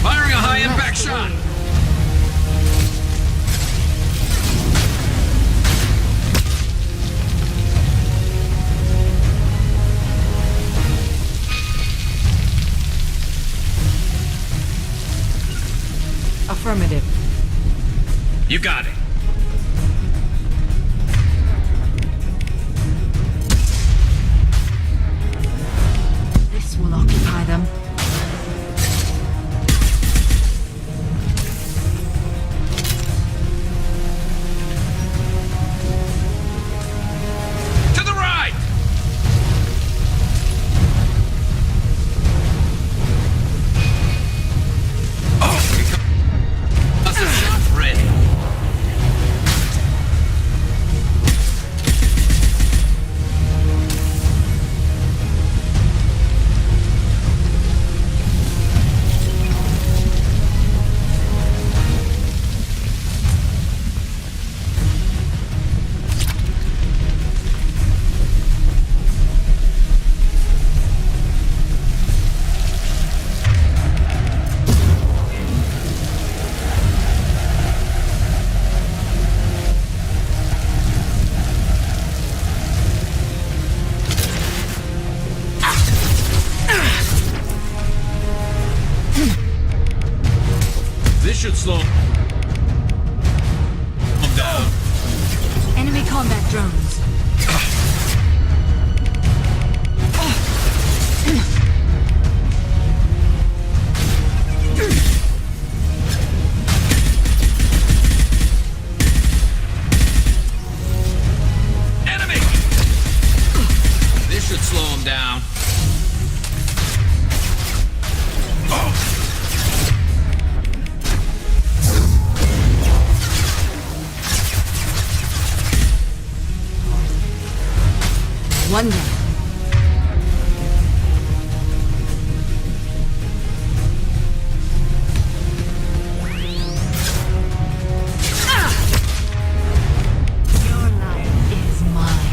Firing a high-impact shot! Affirmative. You got it. This will occupy them. To the right! Shot ready. This should slow him down. Enemy combat drones. Enemy! This should slow him down. One down. Your life is mine.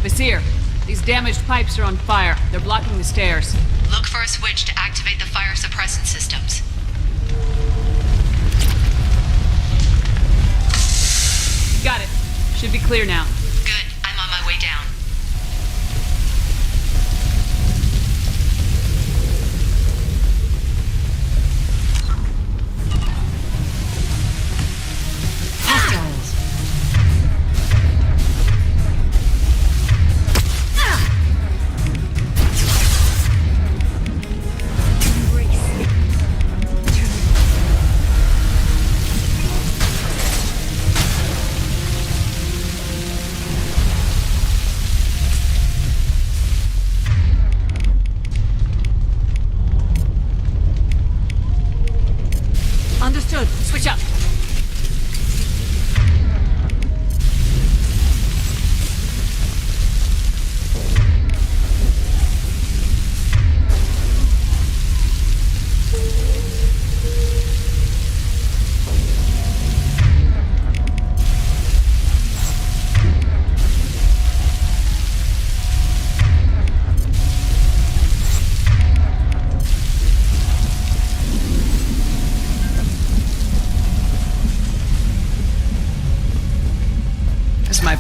Vizier, these damaged pipes are on fire. They're blocking the stairs. Look for a switch to activate the fire suppressant systems. Got it. Should be clear now. Good. I'm on my way down. Hostiles.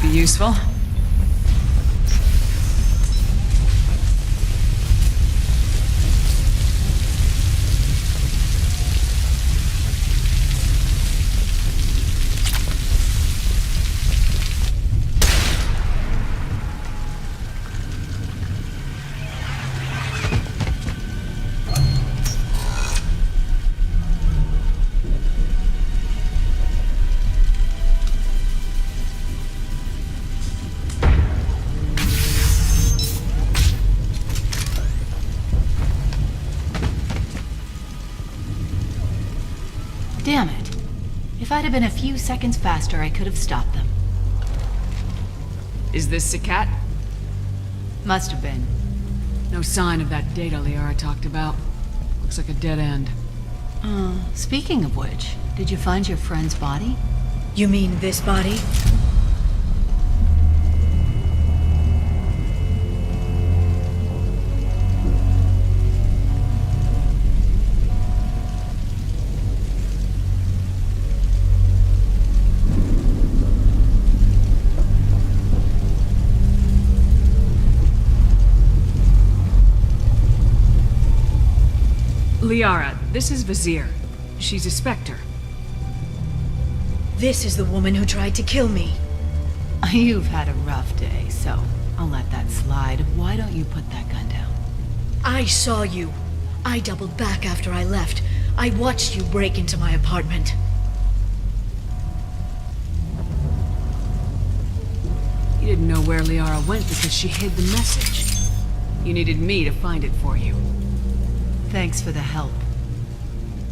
Might be useful. Damn it. If I'd have been a few seconds faster, I could have stopped them. Is this Sakat? Must have been. No sign of that data Liara talked about. Looks like a dead end. Speaking of which, did you find your friend's body? You mean this body? Liara, this is Vizier. She's a Spectre. This is the woman who tried to kill me. You've had a rough day, so I'll let that slide. Why don't you put that gun down? I saw you. I doubled back after I left. I watched you break into my apartment. You didn't know where Liara went because she hid the message. You needed me to find it for you. Thanks for the help.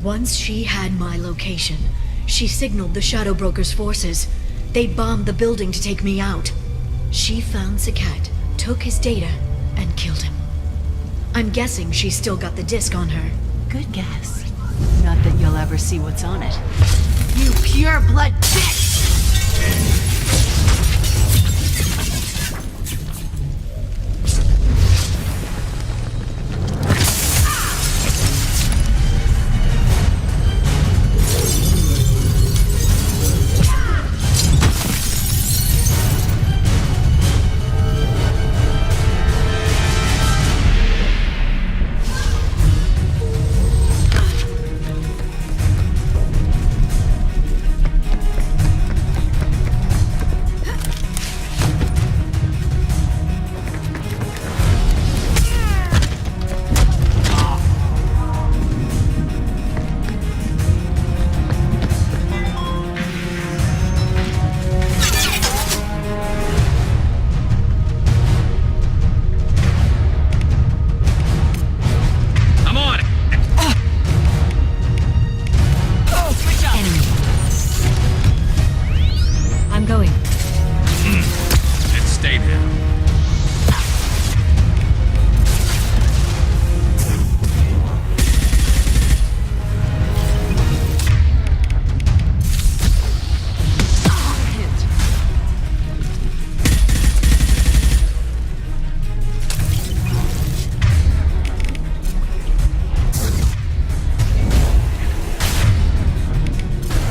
Once she had my location, she signaled the Shadow Broker's forces. They bombed the building to take me out. She found Sakat, took his data, and killed him. I'm guessing she's still got the disc on her. Good guess. Not that you'll ever see what's on it. You pure blood bitch!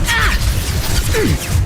Ah!